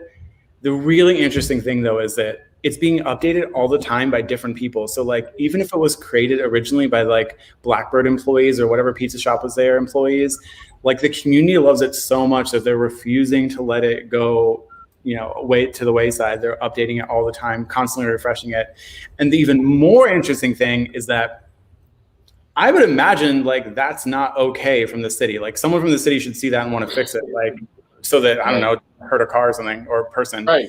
The really interesting thing though is that it's being updated all the time by different people. So like, even if it was created originally by like Blackbird employees or whatever pizza shop was there employees, like the community loves it so much that they're refusing to let it go, you know, wait to the wayside. They're updating it all the time, constantly refreshing it. And the even more interesting thing is that I would imagine like that's not okay from the city. Like someone from the city should see that and want to fix it, like so that, I don't know, hurt a car or something or a person. Right.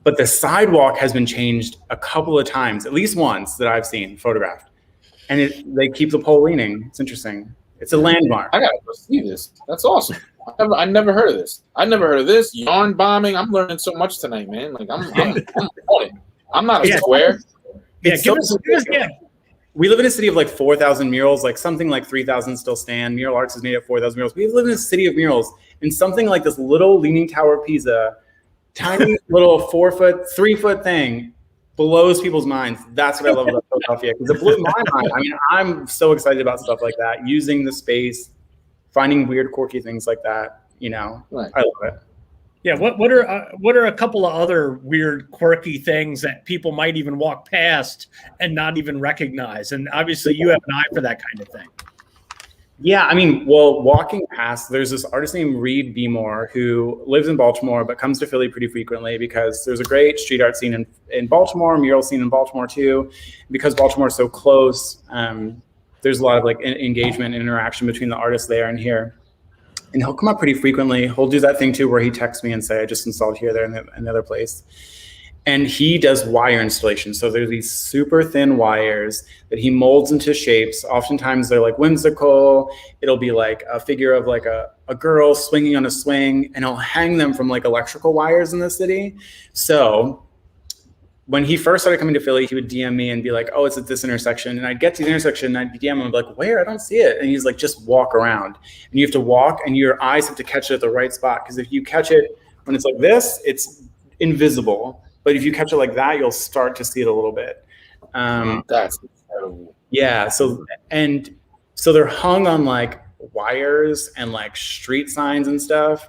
But the sidewalk has been changed a couple of times, at least once that I've seen photographed. And they keep the pole leaning. It's interesting. It's a landmark. I gotta go see this. That's awesome. I never heard of this. I never heard of this. Yarn bombing. I'm learning so much tonight, man. Like I'm on it. I'm not a square. Yeah, give us. We live in a city of like 4,000 murals, like something like 3,000 still stand. Mural Arts is made of 4,000 murals. We live in a city of murals, and something like this little Leaning Tower of Pisa, tiny little 3 foot thing blows people's minds. That's what I love about Philadelphia, because it blew my mind. I mean, I'm so excited about stuff like that, using the space, finding weird, quirky things like that. You know, right. I love it. Yeah, what are a couple of other weird, quirky things that people might even walk past and not even recognize? And obviously, you have an eye for that kind of thing. Yeah, I mean, well, walking past, there's this artist named Reed Beemore who lives in Baltimore but comes to Philly pretty frequently because there's a great street art scene in Baltimore, mural scene in Baltimore too. Because Baltimore is so close, there's a lot of like engagement and interaction between the artists there and here. And he'll come up pretty frequently. He'll do that thing too where he texts me and say, I just installed here, there, and another place. And he does wire installations. So there's these super thin wires that he molds into shapes. Oftentimes they're like whimsical. It'll be like a figure of like a girl swinging on a swing, and he'll hang them from like electrical wires in the city. So when he first started coming to Philly, he would DM me and be like, oh, it's at this intersection. And I'd get to the intersection and I'd DM him and be like, where? I don't see it. And he's like, just walk around. And you have to walk and your eyes have to catch it at the right spot. Because if you catch it when it's like this, it's invisible. But if you catch it like that, you'll start to see it a little bit. That's incredible. Yeah. So they're hung on like wires and like street signs and stuff.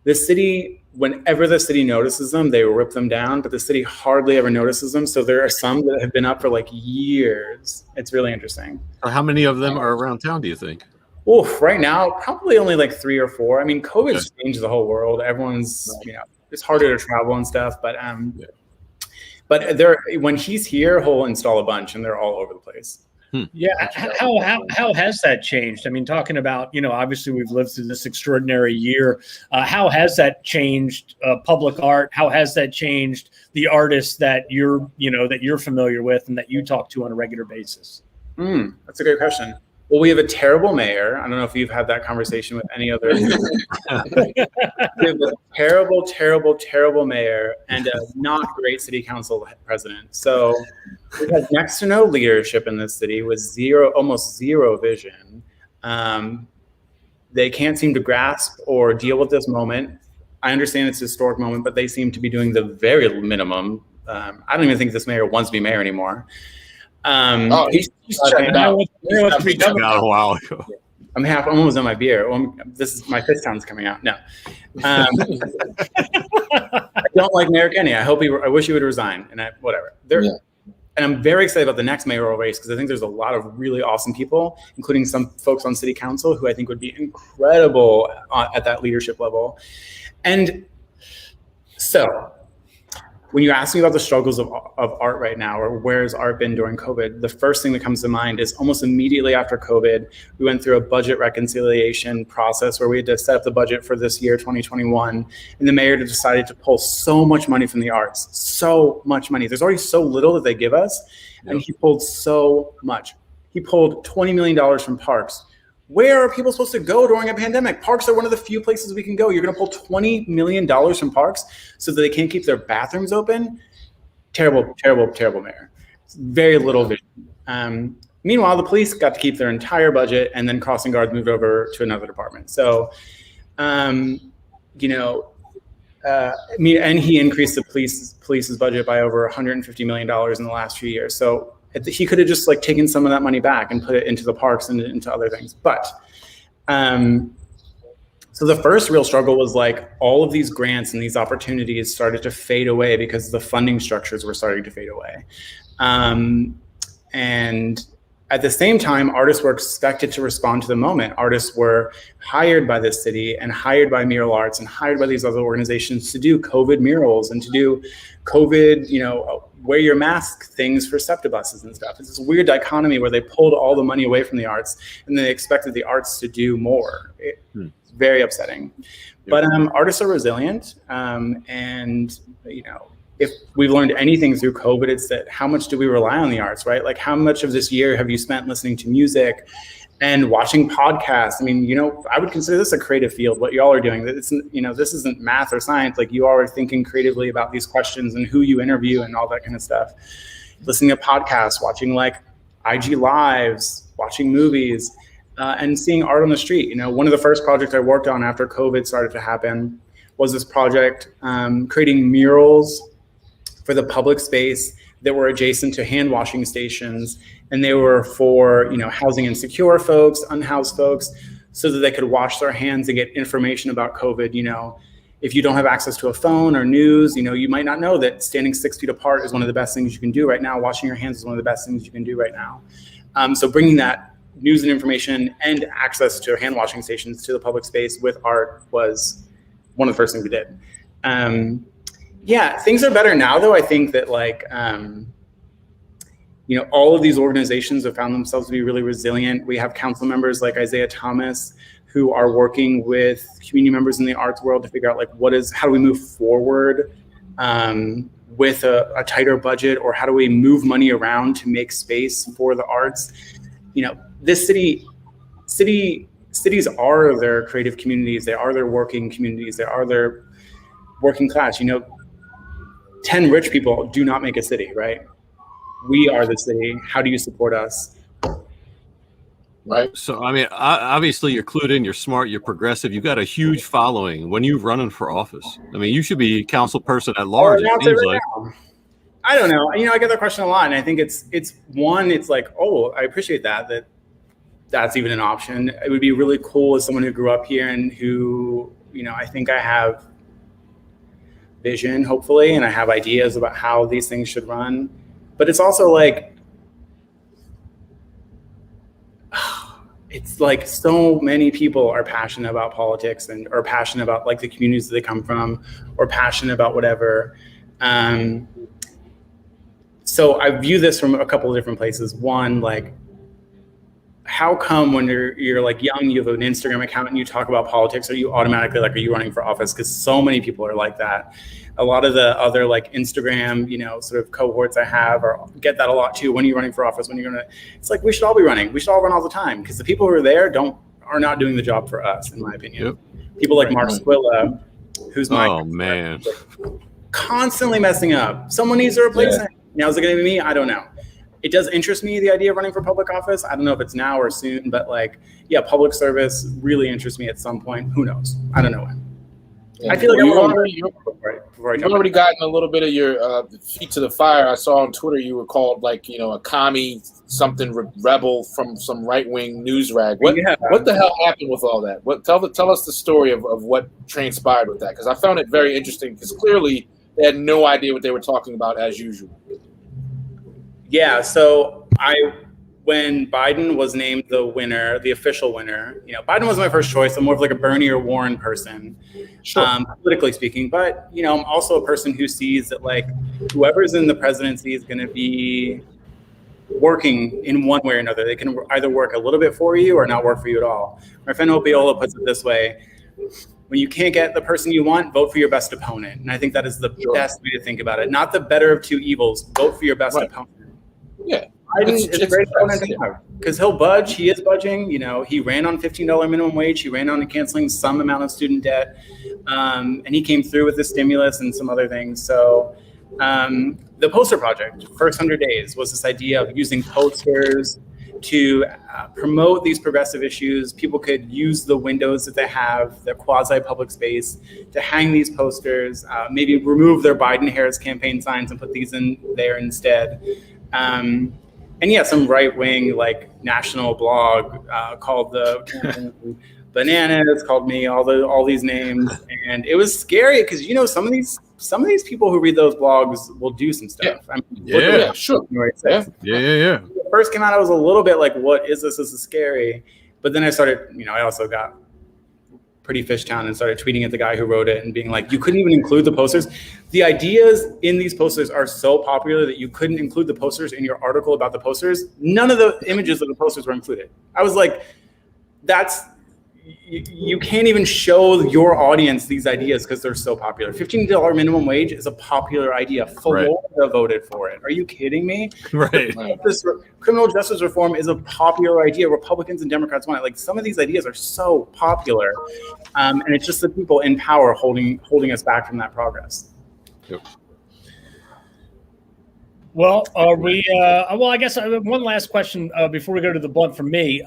The city, whenever the city notices them, they rip them down, but the city hardly ever notices them. So there are some that have been up for like years. It's really interesting. How many of them are around town, do you think? Oof, right now, probably only like 3 or 4. I mean, COVID's changed the whole world. Everyone's, you know, it's harder to travel and stuff, but when he's here, he'll install a bunch and they're all over the place. Yeah, how has that changed? I mean, talking about, obviously we've lived through this extraordinary year. How has that changed public art? How has that changed the artists that you're familiar with and that you talk to on a regular basis? That's a great question. Well, we have a terrible mayor. I don't know if you've had that conversation with any other. We have a terrible, terrible, terrible mayor and a not great city council president. So we have next to no leadership in this city with almost zero vision. They can't seem to grasp or deal with this moment. I understand it's a historic moment, but they seem to be doing the very minimum. I don't even think this mayor wants to be mayor anymore. He's shut down. He's out a while ago. I'm almost on my beer. This is my fifth time's coming out. No, I don't like Mayor Kenny. I wish he would resign. And whatever. And I'm very excited about the next mayoral race because I think there's a lot of really awesome people, including some folks on city council who I think would be incredible at that leadership level. And so, when you ask me about the struggles of art right now, or where's art been during COVID, the first thing that comes to mind is almost immediately after COVID, we went through a budget reconciliation process where we had to set up the budget for this year, 2021, and the mayor decided to pull so much money from the arts, so much money. There's already so little that they give us, and he pulled so much. He pulled $20 million from parks. Where are people supposed to go during a pandemic? Parks are one of the few places we can go. You're going to pull $20 million from parks so that they can't keep their bathrooms open? Terrible, terrible, terrible mayor. Very little vision. Meanwhile, the police got to keep their entire budget, and then crossing guards moved over to another department. So, and he increased the police's budget by over $150 million in the last few years. So he could have just taken some of that money back and put it into the parks and into other things. But so the first real struggle was all of these grants and these opportunities started to fade away because the funding structures were starting to fade away. And at the same time, artists were expected to respond to the moment. Artists were hired by this city and hired by Mural Arts and hired by these other organizations to do COVID murals and to do COVID, wear your mask things for SEPTA buses and stuff. It's this weird dichotomy where they pulled all the money away from the arts and they expected the arts to do more. It's very upsetting. But artists are resilient. And, if we've learned anything through COVID, it's that how much do we rely on the arts, right? How much of this year have you spent listening to music and watching podcasts? I mean, I would consider this a creative field, what y'all are doing. This isn't math or science. You all are thinking creatively about these questions and who you interview and all that kind of stuff. Listening to podcasts, watching IG lives, watching movies, and seeing art on the street. One of the first projects I worked on after COVID started to happen was this project creating murals for the public space that were adjacent to hand washing stations. And they were for, housing insecure folks, unhoused folks, so that they could wash their hands and get information about COVID. If you don't have access to a phone or news, you might not know that standing 6 feet apart is one of the best things you can do right now. Washing your hands is one of the best things you can do right now. So bringing that news and information and access to hand washing stations to the public space with art was one of the first things we did. Things are better now, though. I think that all of these organizations have found themselves to be really resilient. We have council members like Isaiah Thomas who are working with community members in the arts world to figure out how do we move forward with a tighter budget, or how do we move money around to make space for the arts? This cities are their creative communities. They are their working communities. They are their working class. 10 rich people do not make a city, right? We are the city. How do you support us? Right. So, obviously you're clued in, you're smart, you're progressive, you've got a huge following. When you're running for office, you should be council person at large. It seems like. I don't know. I get that question a lot. And I think it's oh, I appreciate that's even an option. It would be really cool as someone who grew up here and who, I think I have vision, hopefully, and I have ideas about how these things should run. But it's also it's so many people are passionate about politics and are passionate about the communities that they come from, or passionate about whatever. So I view this from a couple of different places. One, how come when you're like young, you have an Instagram account and you talk about politics, are you automatically like, are you running for office? Because so many people are like that. A lot of the other like Instagram, sort of cohorts I have get that a lot too. When are you running for office? It's like, we should all be running. We should all run all the time, because the people who are there are not doing the job for us, in my opinion. Yep. People like Mark Squilla, who's man, constantly messing up. Someone needs to replace him. Now, is it going to be me? I don't know. It does interest me, the idea of running for public office. I don't know if it's now or soon, but public service really interests me at some point. Who knows? I don't know when. Yeah. I feel like you've already gotten a little bit of your feet to the fire. I saw on Twitter you were called a commie something rebel from some right-wing news rag. What the hell happened with all that? Tell us the story of what transpired with that, because I found it very interesting, because clearly they had no idea what they were talking about as usual. Yeah, so when Biden was named the winner, the official winner, Biden was my first choice. I'm more of like a Bernie or Warren person, politically speaking. But, I'm also a person who sees that whoever's in the presidency is going to be working in one way or another. They can either work a little bit for you or not work for you at all. My friend Opiola puts it this way: when you can't get the person you want, vote for your best opponent. And I think that is the best way to think about it. Not the better of two evils. Vote for your best opponent. Yeah. Biden is a great opponent to have, because he'll budge. He is budging. He ran on $15 minimum wage. He ran on canceling some amount of student debt. And he came through with the stimulus and some other things. So the poster project, first 100 days, was this idea of using posters to promote these progressive issues. People could use the windows that they have, their quasi-public space, to hang these posters, maybe remove their Biden-Harris campaign signs and put these in there instead. Some right-wing national blog called the Bananas, called me all these names, and it was scary because some of these people who read those blogs will do some stuff. Yeah, sure. Yeah. When it first came out, I was a little bit like, "What is this? This is scary." But then I started. I also got pretty Fishtown and started tweeting at the guy who wrote it and being like, you couldn't even include the posters. The ideas in these posters are so popular that you couldn't include the posters in your article about the posters. None of the images of the posters were included. I was like, you can't even show your audience these ideas because they're so popular. $15 minimum wage is a popular idea. Florida voted for it. Are you kidding me? Right. Criminal justice reform is a popular idea. Republicans and Democrats want it. Some of these ideas are so popular, and it's just the people in power holding us back from that progress. Yep. Well, I guess one last question before we go to the blunt from me.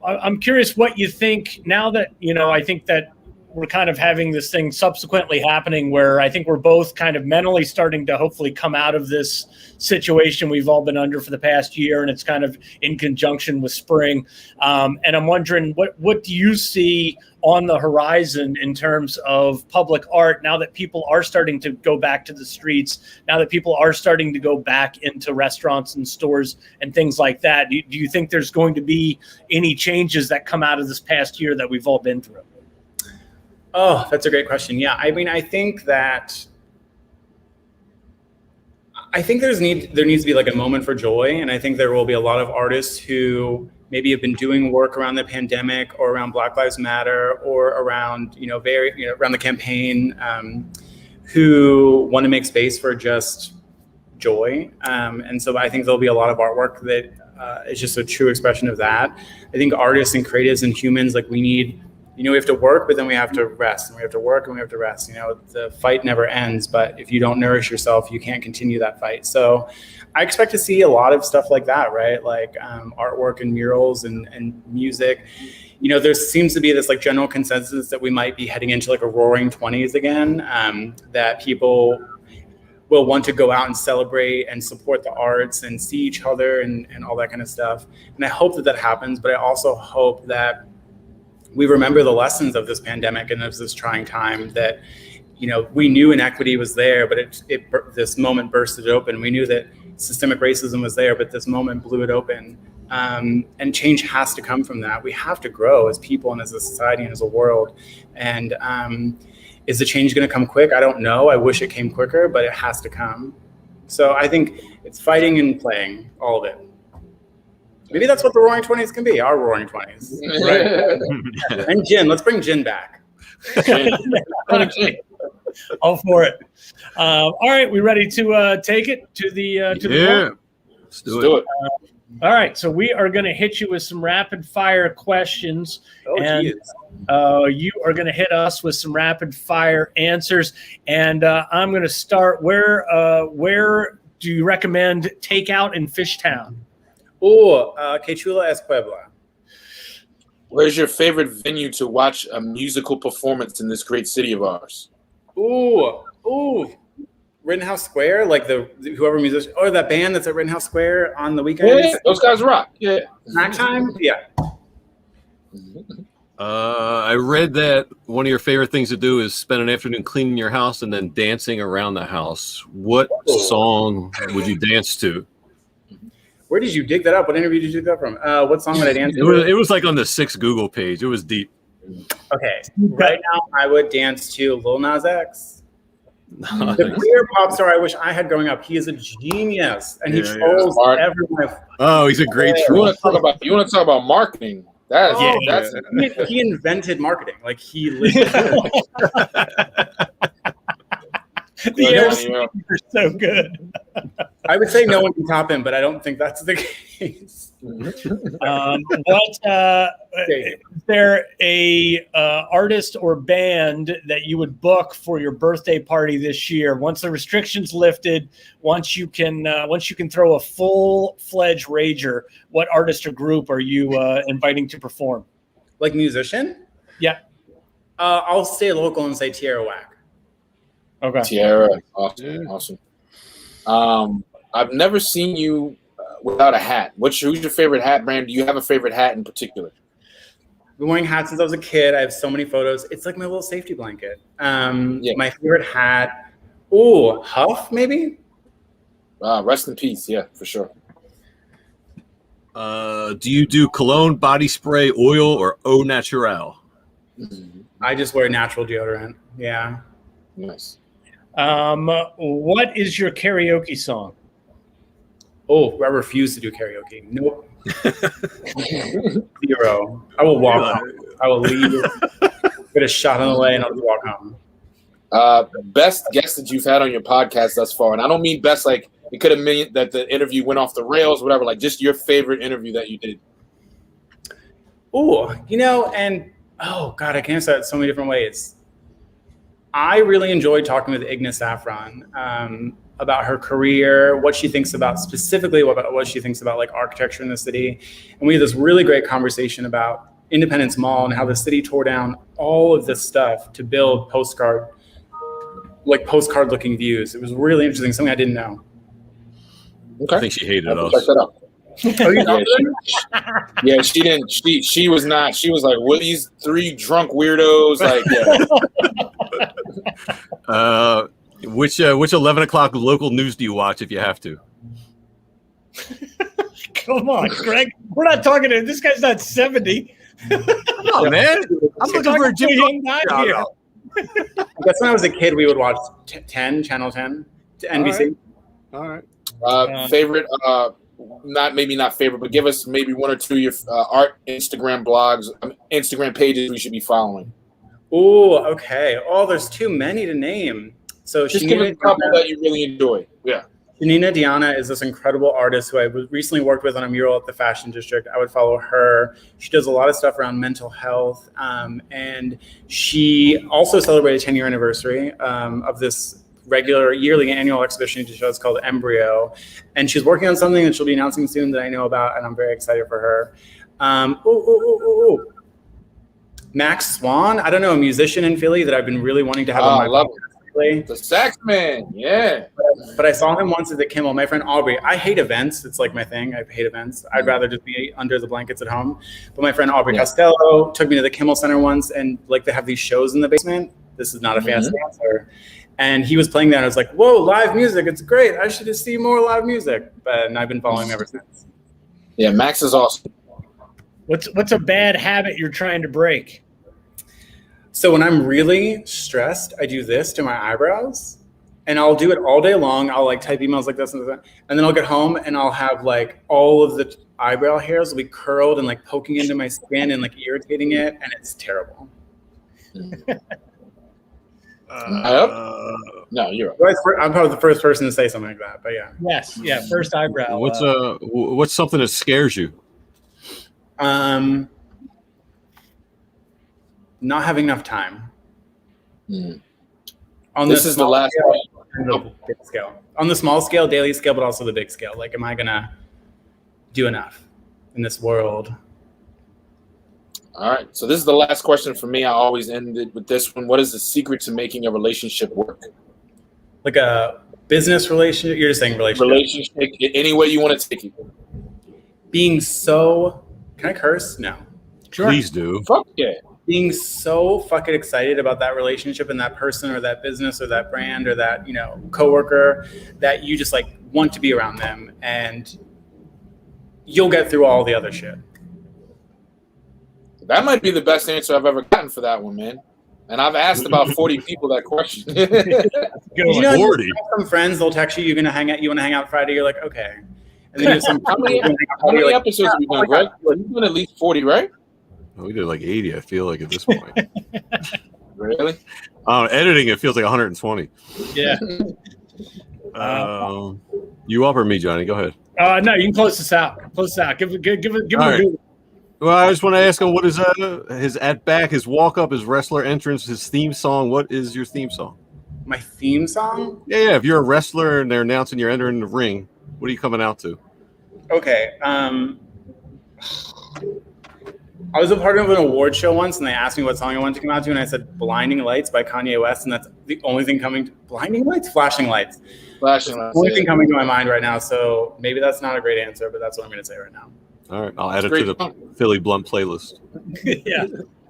I'm curious what you think now that, I think that we're kind of having this thing subsequently happening where I think we're both kind of mentally starting to hopefully come out of this situation we've all been under for the past year, and it's kind of in conjunction with spring. And I'm wondering, what do you see on the horizon in terms of public art now that people are starting to go back to the streets, now that people are starting to go back into restaurants and stores and things like that? Do you think there's going to be any changes that come out of this past year that we've all been through? Oh, that's a great question. Yeah, I think there needs to be a moment for joy, and I think there will be a lot of artists who maybe have been doing work around the pandemic or around Black Lives Matter or around around the campaign, who want to make space for just joy, and so I think there'll be a lot of artwork that is just a true expression of that. I think artists and creatives and humans, we need. We have to work, but then we have to rest, and we have to work, and we have to rest. The fight never ends, but if you don't nourish yourself, you can't continue that fight. So I expect to see a lot of stuff like that, right? Artwork and murals and music. There seems to be this general consensus that we might be heading into a roaring 20s again, that people will want to go out and celebrate and support the arts and see each other and all that kind of stuff. And I hope that happens, but I also hope that we remember the lessons of this pandemic and of this trying time, that, we knew inequity was there, but this moment bursted it open. We knew that systemic racism was there, but this moment blew it open. And change has to come from that. We have to grow as people and as a society and as a world. And is the change going to come quick? I don't know. I wish it came quicker, but it has to come. So I think it's fighting and playing, all of it. Maybe that's what the Roaring 20s can be, our Roaring 20s. Right? And gin. Let's bring gin back. All for it. All right, we ready to take it to the board? Let's do it. All right, so we are going to hit you with some rapid fire questions, and you are going to hit us with some rapid fire answers. And I'm going to start. Where do you recommend takeout in Fishtown? Que chula es Puebla. Where's your favorite venue to watch a musical performance in this great city of ours? Rittenhouse Square, like whoever musician or that band that's at Rittenhouse Square on the weekends. Yeah, those guys rock. Yeah. Snack time? Yeah. I read that one of your favorite things to do is spend an afternoon cleaning your house and then dancing around the house. What song would you dance to? Where did you dig that up? What interview did you dig that from? What song would I dance to? It was like on the 6 Google page. It was deep. Okay. Right now, I would dance to Lil Nas X. The queer pop star I wish I had growing up. He is a genius, and he trolls everyone. Oh, he's a great troll. You want to talk about marketing? He invented marketing. Like he literally. The are so good. I would say no one can top him, but I don't think that's the case. Is there a artist or band that you would book for your birthday party this year? Once the restrictions lifted, once you can throw a full-fledged rager, what artist or group are you inviting to perform? Like musician? Yeah. I'll stay local and say Tierra Whack. Okay. Tierra, awesome. I've never seen you without a hat. Who's your favorite hat brand? Do you have a favorite hat in particular? I've been wearing hats since I was a kid. I have so many photos. It's like my little safety blanket. My favorite hat. Huff, maybe? Rest in peace. Yeah, for sure. Do you do cologne, body spray, oil, or eau naturel? I just wear natural deodorant. Yeah. Nice. What is your karaoke song? I refuse to do karaoke. Nope. 0. I will walk home. I will leave, get a shot on the way, and I'll just walk home. Best guest that you've had on your podcast thus far, and I don't mean best like it could have meant that the interview went off the rails, whatever. Like just your favorite interview that you did. God, I can answer that so many different ways. I really enjoyed talking with Igna Saffron about her career, what she thinks about specifically what she thinks about like architecture in the city. And we had this really great conversation about Independence Mall and how the city tore down all of this stuff to build postcard looking views. It was really interesting, something I didn't know. Okay. I think she hated us. Check that out. She didn't. She was not. She was like, "What are these 3 drunk weirdos?" Like, yeah. Which 11 o'clock local news do you watch if you have to? Come on, Greg. We're not talking to him. This guy's not 70. Come on, man. I'm looking for a Jim young guy here. I guess when I was a kid, we would watch Channel 10, to NBC. All right. Favorite, not favorite, but give us maybe 1 or 2 of your art Instagram blogs, Instagram pages we should be following. Okay. There's too many to name. So just give us a couple that you really enjoy. Yeah. Shanina Diana is this incredible artist who I recently worked with on a mural at the Fashion District. I would follow her. She does a lot of stuff around mental health. And she also celebrated a 10-year anniversary of this regular yearly annual exhibition she does called Embryo. And she's working on something that she'll be announcing soon that I know about, and I'm very excited for her. Max Swan, I don't know, a musician in Philly that I've been really wanting to have on my podcast lately. The sax man, yeah. But I saw him once at the Kimmel. My friend Aubrey, I hate events. It's like my thing. I hate events. I'd rather just be under the blankets at home. But my friend Aubrey Costello took me to the Kimmel Center once, and like they have these shows in the basement. This is not a fancy answer. And he was playing there, and I was like, whoa, live music. It's great. I should just see more live music. And I've been following him ever since. Yeah, Max is awesome. What's a bad habit you're trying to break? So when I'm really stressed, I do this to my eyebrows, and I'll do it all day long. I'll like type emails like this and then I'll get home and I'll have like all of the eyebrow hairs will be curled and like poking into my skin and like irritating it, and it's terrible. No, you're right. I'm probably the first person to say something like that, but yeah. Yes, yeah, first eyebrow. What's something that scares you? Not having enough time. On This is the last big scale. On the small scale, daily scale, but also the big scale. Like, am I gonna do enough in this world? All right. So this is the last question for me. I always end it with this one. What is the secret to making a relationship work? Like a business relationship? You're just saying relationship. Relationship, any way you want to take it. Being so, can I curse? No. Sure. Please do. Fuck yeah. Being so fucking excited about that relationship and that person or that business or that brand or that, you know, coworker that you just like want to be around them, and you'll get through all the other shit. That might be the best answer I've ever gotten for that one, man. And I've asked about 40 people that question. You know, 40. you have some friends, they'll text you, you're gonna hang out, you want to hang out Friday, you're like, okay. And then you have some How many episodes have we done, Greg? You've done at least 40, right? We did like 80, I feel like, at this point. Really? Editing, it feels like 120. Yeah. You up or me, Johnny? Go ahead. No, you can close this out. Close this out. Give him a All right. good. Well, I just want to ask him, what is his at back, his walk up, his wrestler entrance, his theme song? What is your theme song? My theme song? Yeah. If you're a wrestler and they're announcing you're entering the ring, what are you coming out to? Okay. I was a part of an award show once, and they asked me what song I wanted to come out to, and I said "Blinding Lights" by Kanye West, and that's the only thing coming. Blinding Lights, Flashing Lights. Flashing Lights. The only thing coming to my mind right now. So maybe that's not a great answer, but that's what I'm going to say right now. All right, I'll add it to the Philly Blunt playlist. Yeah,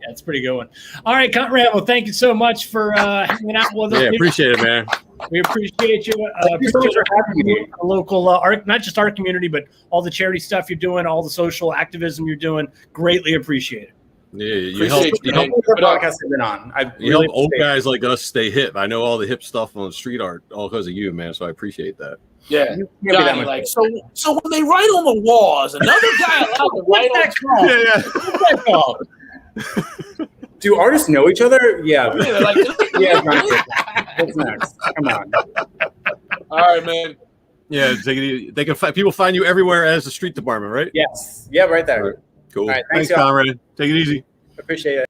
it's a pretty good one. All right, Conrad. Well, thank you so much for hanging out with us. Yeah, appreciate it, man. We appreciate you. Thank you so much for having me. A local art, not just our community, but all the charity stuff you're doing, all the social activism you're doing. Greatly appreciate it. Yeah, you help podcast I've been on. You help old guys like us stay hip. I know all the hip stuff on street art all because of you, man. So I appreciate that. Yeah. Johnny, like, so when they write on the walls, another guy allowed to write on the Yeah. Do artists know each other? Yeah. Yeah, like, Yeah. What's next? Come on. All right, man. Yeah, take it easy. They can people find you everywhere as the street department, right? Yes. Yeah, right there. Cool. All right, thanks y'all. Conrad. Take it easy. Appreciate it.